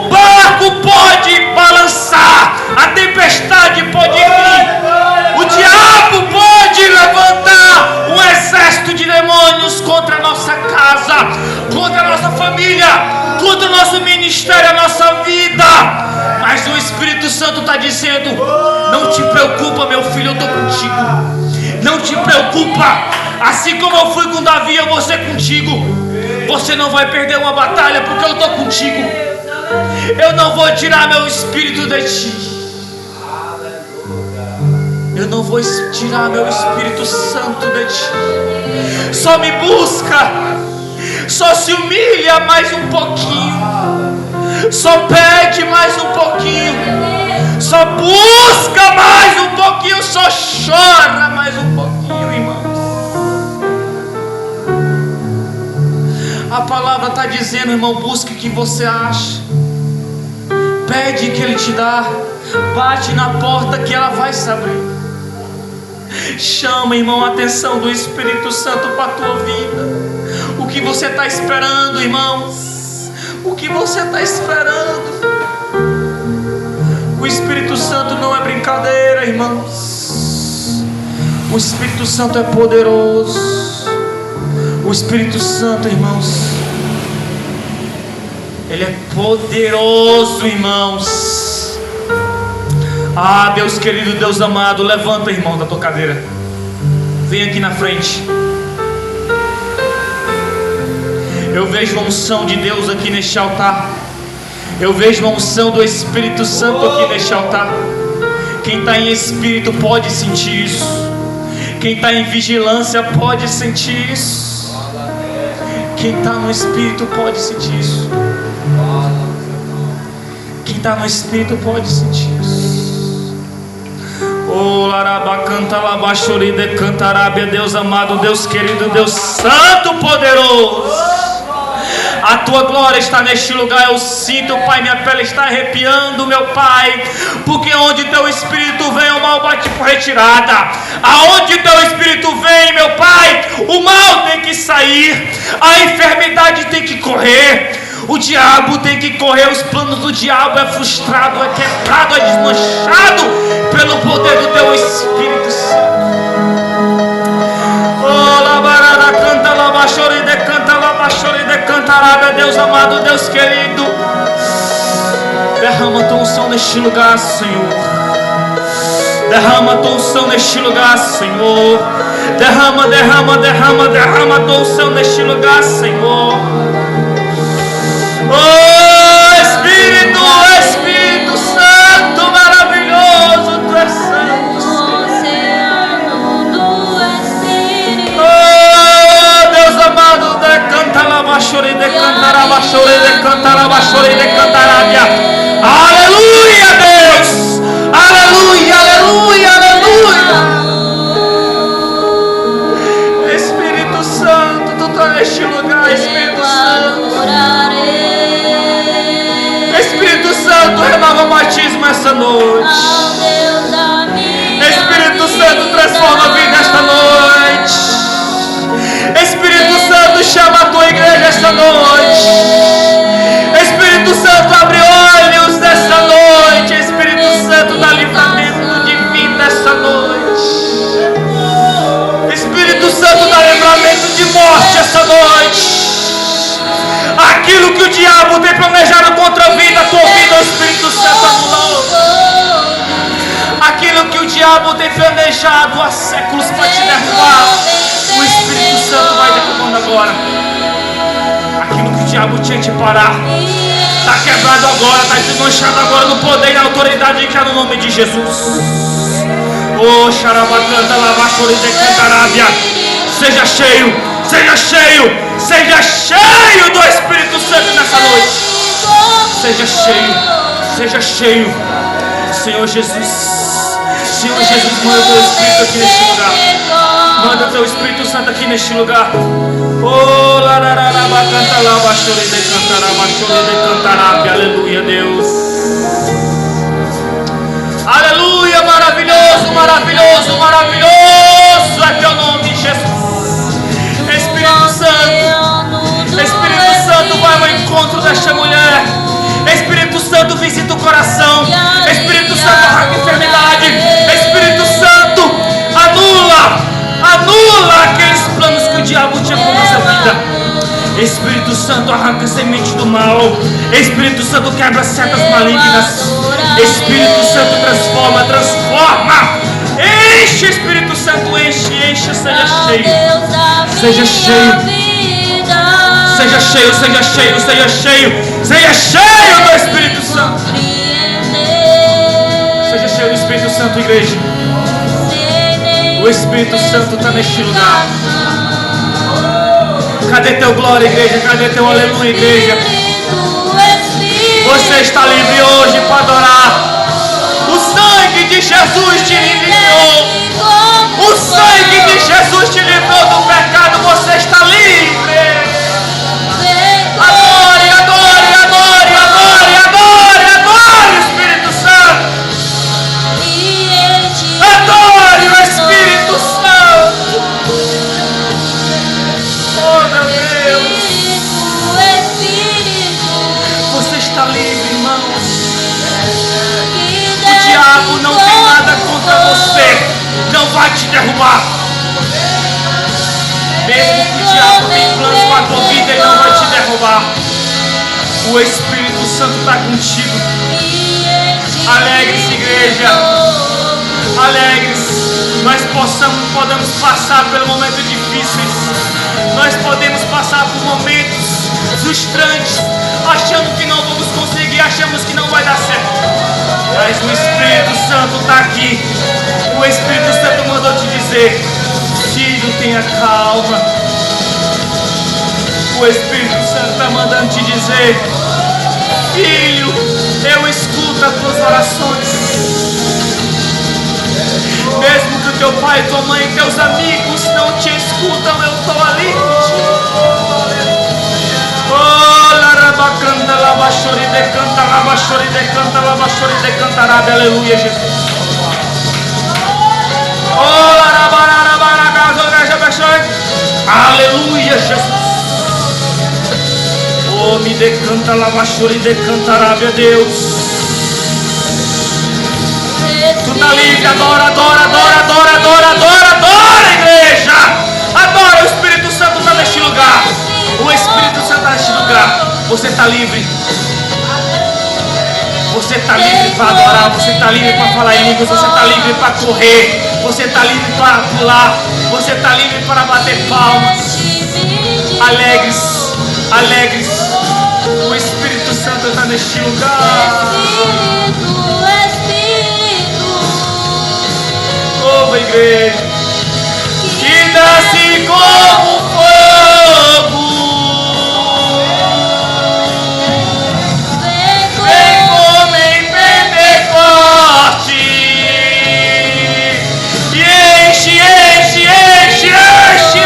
barco pode balançar, a tempestade pode vir, o diabo pode levantar um exército de demônios contra a nossa casa, contra a nossa família, contra o nosso ministério, a nossa vida. Mas o Espírito Santo está dizendo: não te preocupa, meu filho, eu estou contigo. Não te preocupa. Assim como eu fui com Davi, eu vou ser contigo. Você não vai perder uma batalha, porque eu estou contigo. Eu não vou tirar meu espírito de ti. Eu não vou tirar meu Espírito Santo de ti. Só me busca. Só se humilha mais um pouquinho. Só pede mais um pouquinho. Só busca mais um pouquinho. Só chora mais um pouquinho, irmãos. A palavra está dizendo, irmão, busque o que você acha. Pede que Ele te dá. Bate na porta que ela vai se abrir. Chama, irmão, a atenção do Espírito Santo para a tua vida. O que você está esperando, irmãos? O que você está esperando? O Espírito Santo não é brincadeira, irmãos. O Espírito Santo é poderoso. O Espírito Santo, irmãos, Ele é poderoso, irmãos. Ah, Deus querido, Deus amado, levanta, irmão, da tua cadeira. Vem aqui na frente. Eu vejo a unção de Deus aqui neste altar. Eu vejo a unção do Espírito Santo aqui neste altar. Quem está em espírito pode sentir isso. Quem está em vigilância pode sentir isso. Quem está no Espírito pode sentir isso. Quem está no Espírito pode sentir isso. Oh, laraba, canta, labachori, de cantarábia, Deus amado, Deus querido, Deus santo, poderoso. A tua glória está neste lugar. Eu sinto, Pai, minha pele está arrepiando, meu Pai, porque onde teu Espírito vem, o mal bate por retirada. Aonde teu Espírito vem, meu Pai, o mal tem que sair, a enfermidade tem que correr, o diabo tem que correr. Os planos do diabo é frustrado, é quebrado, é desmanchado pelo poder do teu Espírito Santo. Oh, labarada, canta, labachore, decanta, labachore, decantarábia, Deus amado, Deus querido. Derrama tua unção neste lugar, Senhor. Derrama tua unção neste lugar, Senhor. Derrama, derrama, derrama, derrama tua unção neste lugar, Senhor. Oh, Espírito, Espírito Santo maravilhoso, Tu és santo. Oh, Deus amado, decanta labachore, decantará, bachore, decantará, bachore, decantarábia. Aleluia, Deus. Aleluia, aleluia, aleluia. Espírito Santo, Tu está neste lugar, Espírito Santo. Espírito Santo, renova o batismo essa noite. Espírito Santo, transforma a vida esta noite. Espírito Santo, chama a tua igreja esta noite. Espírito Santo, abre olhos nessa noite. Espírito Santo, dá livramento de vida esta noite. Espírito Santo, dá livramento de morte esta noite. Aquilo que o diabo tem planejado contra a vida, tua vida, o Espírito Santo anulou. Aquilo que o diabo tem planejado há séculos para te derrubar, o Espírito Santo vai derrubando agora. Aquilo que o diabo tinha que parar, está quebrado agora, está desmanchado agora no poder e na autoridade que há no nome de Jesus. Oh, xarabacanta, lavachore, decantarábia. Seja cheio, seja cheio, seja cheio do Espírito Santo nessa noite. Seja cheio, Senhor Jesus. Senhor Jesus, manda teu Espírito aqui neste lugar. Manda teu Espírito Santo aqui neste lugar. Oh, larararaba, canta lá, bachore de cantará, aleluia, Deus. Aleluia, maravilhoso, maravilhoso, maravilhoso é teu nome, Jesus. Espírito Santo, vai ao encontro desta mulher. Espírito Santo, visita o coração. Espírito Santo, arranca a enfermidade. Espírito Santo, anula aqueles planos que o diabo tinha com nossa vida. Espírito Santo, arranca a semente do mal. Espírito Santo, quebra setas malignas. Espírito Santo, transforma. Enche, Espírito Santo, enche, seja cheio. Seja cheio. Seja cheio, seja cheio, seja cheio. Seja cheio do Espírito Santo. Seja cheio do Espírito Santo, igreja. O Espírito Santo está neste lugar. Cadê teu glória, igreja? Cadê teu aleluia, igreja? Você está livre hoje para adorar. O sangue de Jesus te livrou. O sangue de Jesus te livrou do pecado. Você está livre. Adore, adore, adore, adore, adore, adore o Espírito Santo. Adore o Espírito Santo. Oh, meu Deus. Você está livre, irmãos. O diabo não tem nada contra você. Não vai te derrubar. Mesmo que o diabo tenha planos para a tua vida, ele não vai te derrubar. O Espírito Santo está contigo. Alegre-se, igreja. Alegre-se. Nós podemos passar por momentos difíceis. Nós podemos passar por momentos frustrantes, achando que não vamos conseguir, achamos que não vai dar certo. Mas o Espírito Santo está aqui. O Espírito Santo mandou te dizer: filho, tenha calma. O Espírito Santo está mandando te dizer: filho, eu escuto as tuas orações. Mesmo que o teu pai, tua mãe e teus amigos não te escutam, eu estou ali contigo. Oh, larabacanta, labachori, decanta, labachori, decanta, labachori, decantarabe, aleluia, Jesus. Oh, aleluia, Jesus. Oh, me decanta, labachori, decantarabe, Deus. Tu tá livre, adora, adora, adora, adora, adora, adora, adora, igreja. Adora, o Espírito Santo está neste lugar. O Espírito Santo está neste lugar. Você está livre. Você está livre para adorar. Você está livre para falar em línguas. Você está livre para correr. Você está livre para pular. Você está livre para bater palmas. Alegres, alegres. O Espírito Santo está neste lugar. Louva, igreja, que desce como fogo, vem como em Pentecoste, e enche, enche, enche, enche,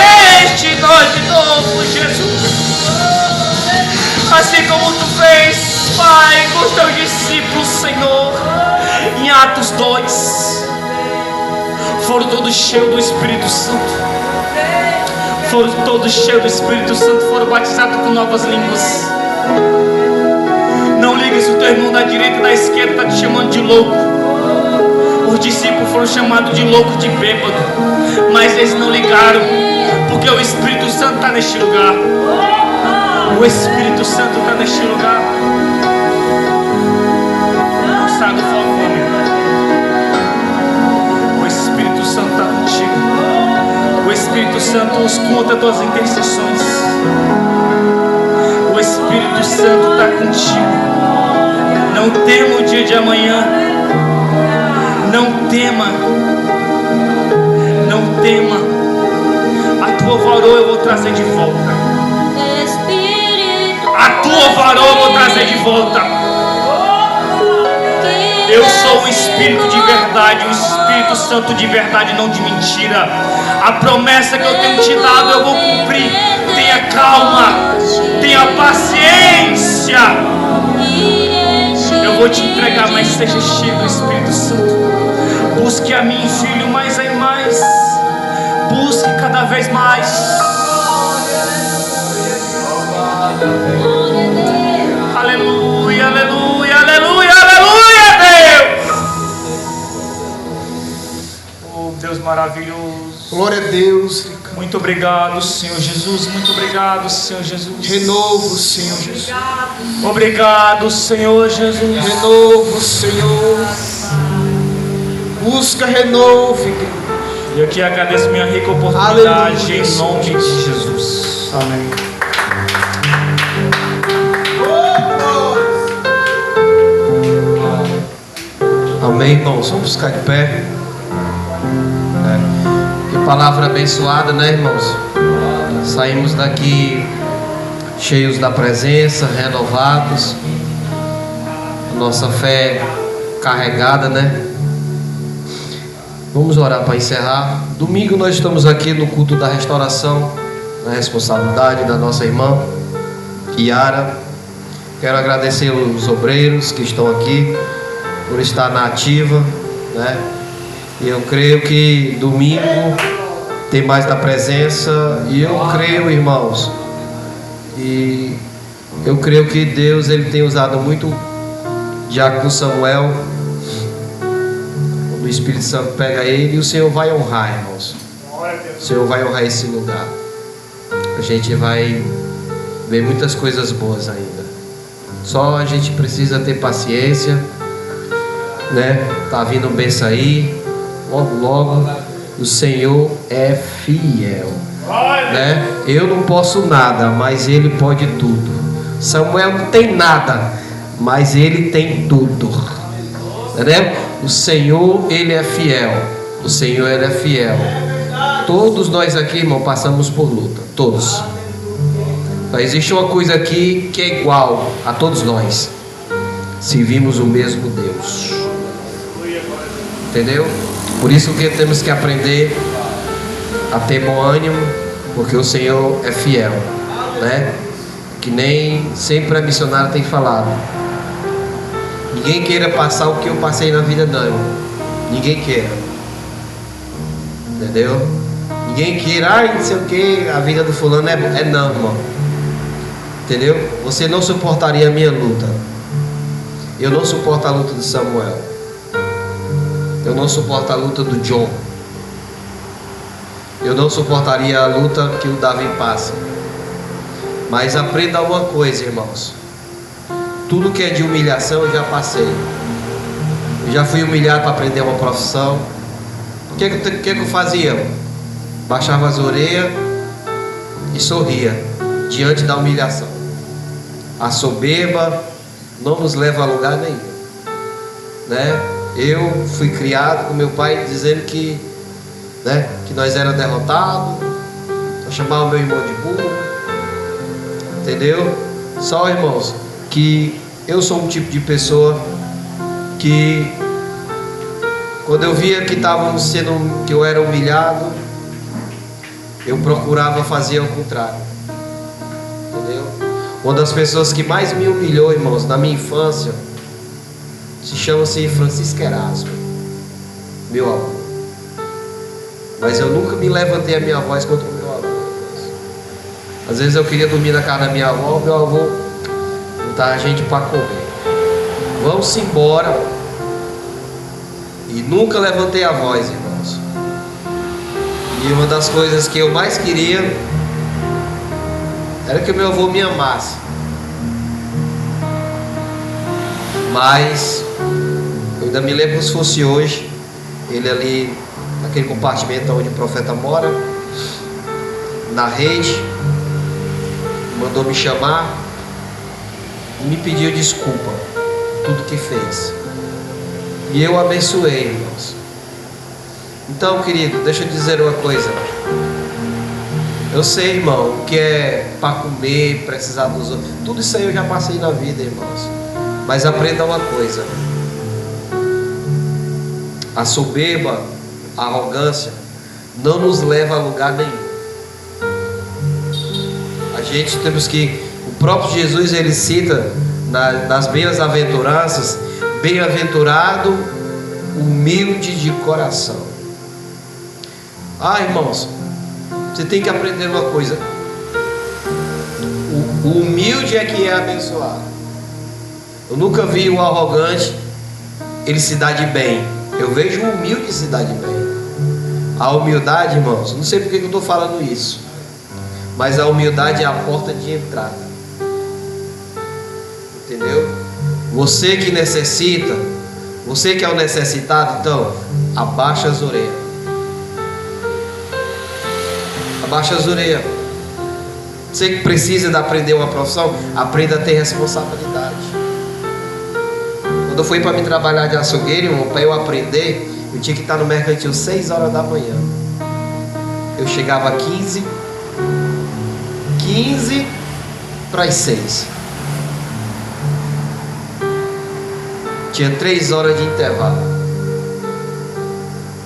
enche nós de novo, Jesus. Assim como tu fez, Pai, com os teus discípulos, Senhor, em Atos 2. Foram todos cheios do Espírito Santo. Foram todos cheios do Espírito Santo. Foram batizados com novas línguas. Não liga se o teu irmão da direita e da esquerda está te chamando de louco. Os discípulos foram chamados de louco, de bêbado. Mas eles não ligaram, porque o Espírito Santo está neste lugar. O Espírito Santo está neste lugar. Não sai do foco, homem. O Espírito Santo está contigo. O Espírito Santo escuta tuas intercessões. O Espírito Santo está contigo. Não tema o dia de amanhã. Não tema. Não tema. A tua varoa eu vou trazer de volta. A tua varoa eu vou trazer de volta. Eu sou o Espírito. Espírito de verdade, o Espírito Santo de verdade, não de mentira. A promessa que eu tenho te dado eu vou cumprir. Tenha calma, tenha paciência. Eu vou te entregar, mas seja cheio do Espírito Santo. Busque a mim, filho, mais e mais. Busque cada vez mais. Aleluia, aleluia, aleluia, aleluia, Deus. Oh, Deus maravilhoso. Glória a Deus. Muito obrigado, Senhor Jesus. Muito obrigado, Senhor Jesus. Renovo, Senhor Jesus. Obrigado, Senhor Jesus. Renovo, Senhor. Busca renovo. E aqui agradeço minha rica oportunidade em nome de Jesus. Amém. Amém, irmãos. Vamos ficar de pé. Que palavra abençoada, né, irmãos? Saímos daqui cheios da presença, renovados, nossa fé carregada, né? Vamos orar para encerrar. Domingo nós estamos aqui no culto da restauração, na responsabilidade da nossa irmã Kiara. Quero agradecer os obreiros que estão aqui por estar na ativa, né? E eu creio que domingo tem mais da presença. E eu creio, irmãos, e eu creio que Deus ele tem usado muito Diácono Samuel. O Espírito Santo pega ele e o Senhor vai honrar, irmãos. O Senhor vai honrar esse lugar. A gente vai ver muitas coisas boas ainda. Só a gente precisa ter paciência, né? Tá vindo um benção aí. Logo, logo o Senhor é fiel, né? Eu não posso nada, mas Ele pode tudo. Samuel não tem nada, mas Ele tem tudo, né? O Senhor, Ele é fiel. O Senhor, Ele é fiel. Todos nós aqui, irmão, passamos por luta. Todos. Mas existe uma coisa aqui que é igual a todos nós: servimos o mesmo Deus. Entendeu? Por isso que temos que aprender a ter bom ânimo, porque o Senhor é fiel, né? Que nem sempre a missionária tem falado. Ninguém queira passar o que eu passei na vida, não, irmão. Ninguém queira. Entendeu? Ninguém queira, não sei o que, a vida do fulano é não, irmão. Entendeu? Você não suportaria a minha luta. Eu não suporto a luta de Samuel. Eu não suporto a luta do John. Eu não suportaria a luta que o Davi passa. Mas aprenda uma coisa, irmãos. Tudo que é de humilhação eu já passei. Eu já fui humilhado para aprender uma profissão. O que eu fazia? Baixava as orelhas e sorria diante da humilhação. A soberba não nos leva a lugar nenhum, né? Eu fui criado com meu pai dizendo que, né, que nós era derrotados. Eu chamava meu irmão de burro. Entendeu? Só, irmãos, que eu sou um tipo de pessoa que quando eu via que que eu era humilhado, eu procurava fazer ao contrário. Entendeu? Uma das pessoas que mais me humilhou, irmãos, na minha infância, se chama-se Francisco Erasmo, meu avô. Mas eu nunca me levantei a minha voz contra o meu avô. Às vezes eu queria dormir na casa da minha avó, meu avô botar a gente para comer. Vamos embora. E nunca levantei a voz, irmãos. E uma das coisas que eu mais queria era que o meu avô me amasse. Mas eu ainda me lembro se fosse hoje, ele ali naquele compartimento onde o profeta mora, na rede, mandou me chamar e me pediu desculpa por tudo que fez. E eu abençoei, irmãos. Então, querido, deixa eu dizer uma coisa. Eu sei, irmão, o que é para comer, precisar dos outros. Tudo isso aí eu já passei na vida, irmãos. Mas aprenda uma coisa: A soberba, a arrogância não nos leva a lugar nenhum. A gente temos que, o próprio Jesus ele cita nas bem-aventuranças, bem-aventurado humilde de coração. Irmãos, você tem que aprender uma coisa: o humilde é que é abençoado. Eu nunca vi o arrogante ele se dar de bem. Eu vejo o humilde se dar de bem. A humildade, irmãos, não sei porque que eu estou falando isso, mas a humildade é a porta de entrada. Entendeu? Você que necessita, você que é o necessitado, então abaixa as orelhas. Abaixa as orelhas. Você que precisa de aprender uma profissão, aprenda a ter responsabilidade. Quando eu fui para me trabalhar de açougueiro, irmão, para eu aprender, eu tinha que estar no mercantil 6 horas da manhã. Eu chegava 15 para as 6. Tinha 3 horas de intervalo.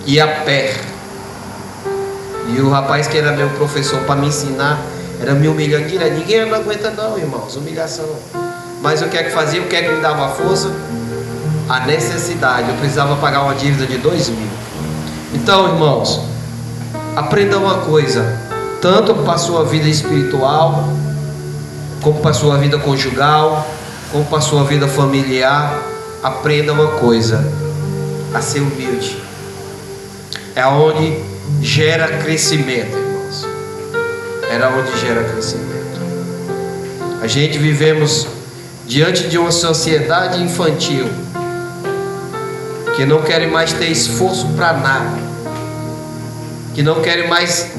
Ia a pé. E o rapaz que era meu professor para me ensinar era me humilhando direto. Ninguém não aguenta não, irmãos, humilhação. Mas o que é que fazia? O que é que me dava força? A necessidade. Eu precisava pagar uma dívida de 2.000. Então, irmãos, aprenda uma coisa, tanto para a sua vida espiritual, como para a sua vida conjugal, como para a sua vida familiar. Aprenda uma coisa: a ser humilde. É onde gera crescimento, irmãos. Era onde gera crescimento. A gente vivemos diante de uma sociedade infantil que não quer mais ter esforço para nada, que não quer mais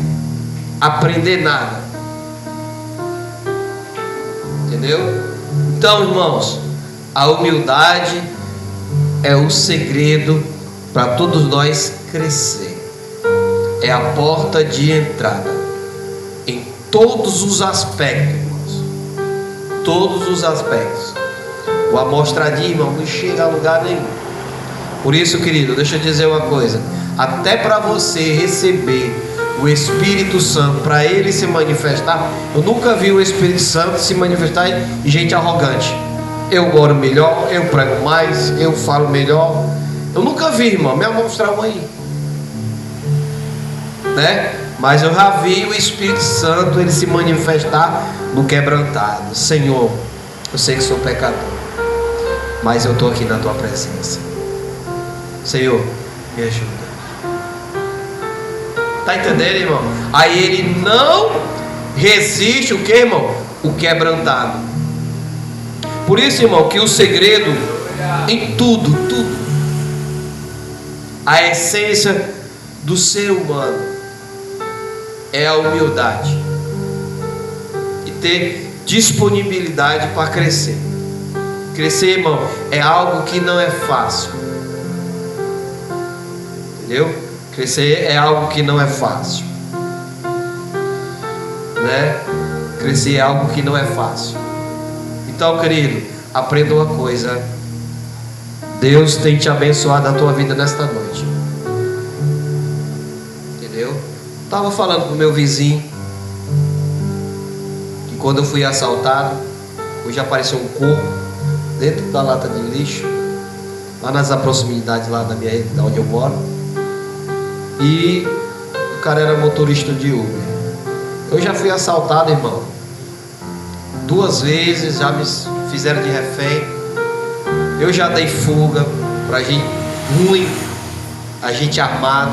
aprender nada. Entendeu? Então, irmãos, a humildade é o segredo para todos nós crescer. É a porta de entrada em todos os aspectos, irmãos. Todos os aspectos. O amostradinho, irmão, não chega a lugar nenhum. Por isso, querido, deixa eu dizer uma coisa: até para você receber o Espírito Santo, para ele se manifestar, eu nunca vi o Espírito Santo se manifestar em gente arrogante. Eu oro melhor, eu prego mais, eu falo melhor. Eu nunca vi, irmão. Me mostrar um aí, né? Mas eu já vi o Espírito Santo ele se manifestar no quebrantado. Senhor, eu sei que sou pecador, mas eu estou aqui na tua presença. Senhor, me ajuda. Tá entendendo, irmão? Aí ele não resiste o que, irmão? O quebrantado. Por isso, irmão, que o segredo em tudo, a essência do ser humano é a humildade e ter disponibilidade para crescer. Crescer, irmão, é algo que não é fácil. Entendeu? Crescer é algo que não é fácil, né? Crescer é algo que não é fácil. Então, querido, aprenda uma coisa: Deus tem te abençoado a tua vida nesta noite. Entendeu? Estava falando com o meu vizinho que quando eu fui assaltado, hoje apareceu um corpo dentro da lata de lixo, lá nas proximidades lá da onde eu moro. E o cara era motorista de Uber. Eu já fui assaltado, irmão, 2 vezes, já me fizeram de refém. Eu já dei fuga pra gente ruim, a gente armado.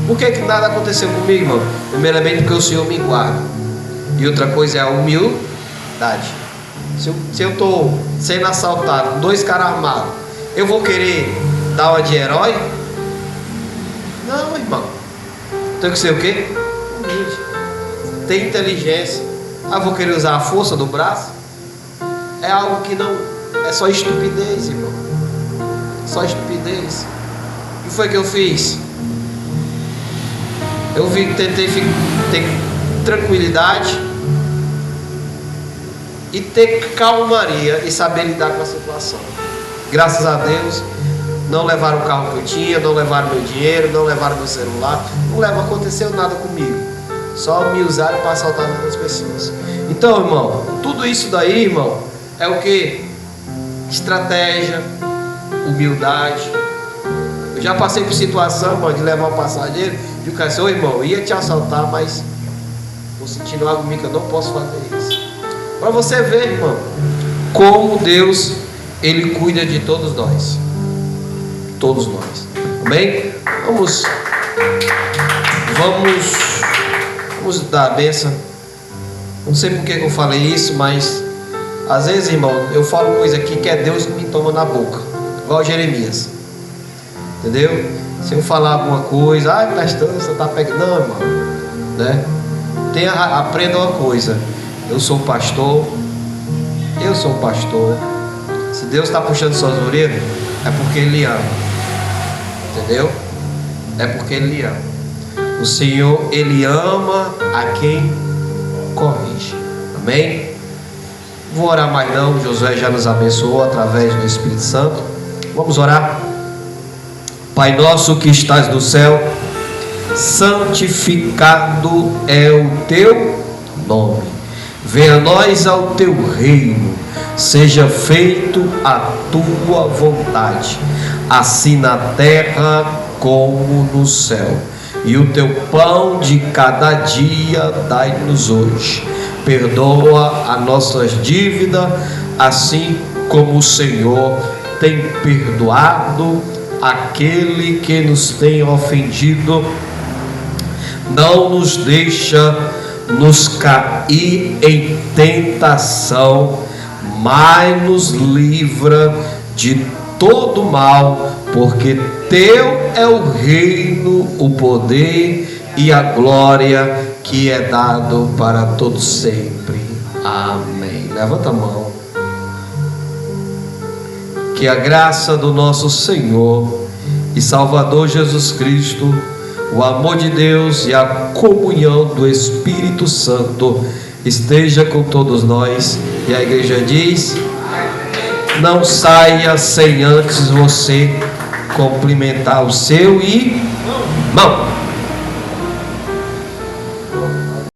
Por que nada aconteceu comigo, irmão? Primeiramente porque o Senhor me guarda. E outra coisa é a humildade. Se eu estou sendo assaltado, 2 caras armados, eu vou querer dar uma de herói? Não, irmão. Tem que ser o quê? Humilde. Ter inteligência. Vou querer usar a força do braço? É algo que não... É só estupidez, irmão. Só estupidez. O que foi que eu fiz? Eu tentei ter tranquilidade e ter calmaria e saber lidar com a situação. Graças a Deus, não levaram o carro que eu tinha, não levaram meu dinheiro, não levaram meu celular, não aconteceu nada comigo, só me usaram para assaltar outras pessoas. Então, irmão, tudo isso daí, irmão, é o que? Estratégia, humildade. Eu já passei por situação, irmão, de levar um passageiro e o cara disse: ô irmão, eu ia te assaltar, mas estou sentindo algo em mim que eu não posso fazer isso. Para você ver, irmão, como Deus, Ele cuida de todos nós. Todos nós. Amém? Vamos dar a bênção. Não sei por que eu falei isso, mas às vezes, irmão, eu falo coisa aqui que é Deus que me toma na boca, igual Jeremias. Entendeu? Se eu falar alguma coisa, pastor, você está pegando. Não, irmão, né? Aprenda uma coisa: eu sou pastor. Se Deus está puxando suas orelhas, é porque Ele lhe ama. Entendeu? É porque Ele lhe ama. O Senhor, Ele ama a quem corrige. Amém? Vou orar mais não. Josué já nos abençoou através do Espírito Santo. Vamos orar. Pai nosso que estás no céu, santificado é o teu nome. Venha a nós ao teu reino. Seja feito a tua vontade, assim na terra como no céu. E o teu pão de cada dia dai-nos hoje. Perdoa as nossas dívidas, assim como o Senhor tem perdoado aquele que nos tem ofendido. Não nos deixa nos cair em tentação, mas nos livra de todo mal, porque teu é o reino, o poder e a glória que é dado para todos sempre. Amém. Levanta a mão. Que a graça do nosso Senhor e Salvador Jesus Cristo, o amor de Deus e a comunhão do Espírito Santo esteja com todos nós. E a igreja diz: não saia sem antes você cumprimentar o seu irmão.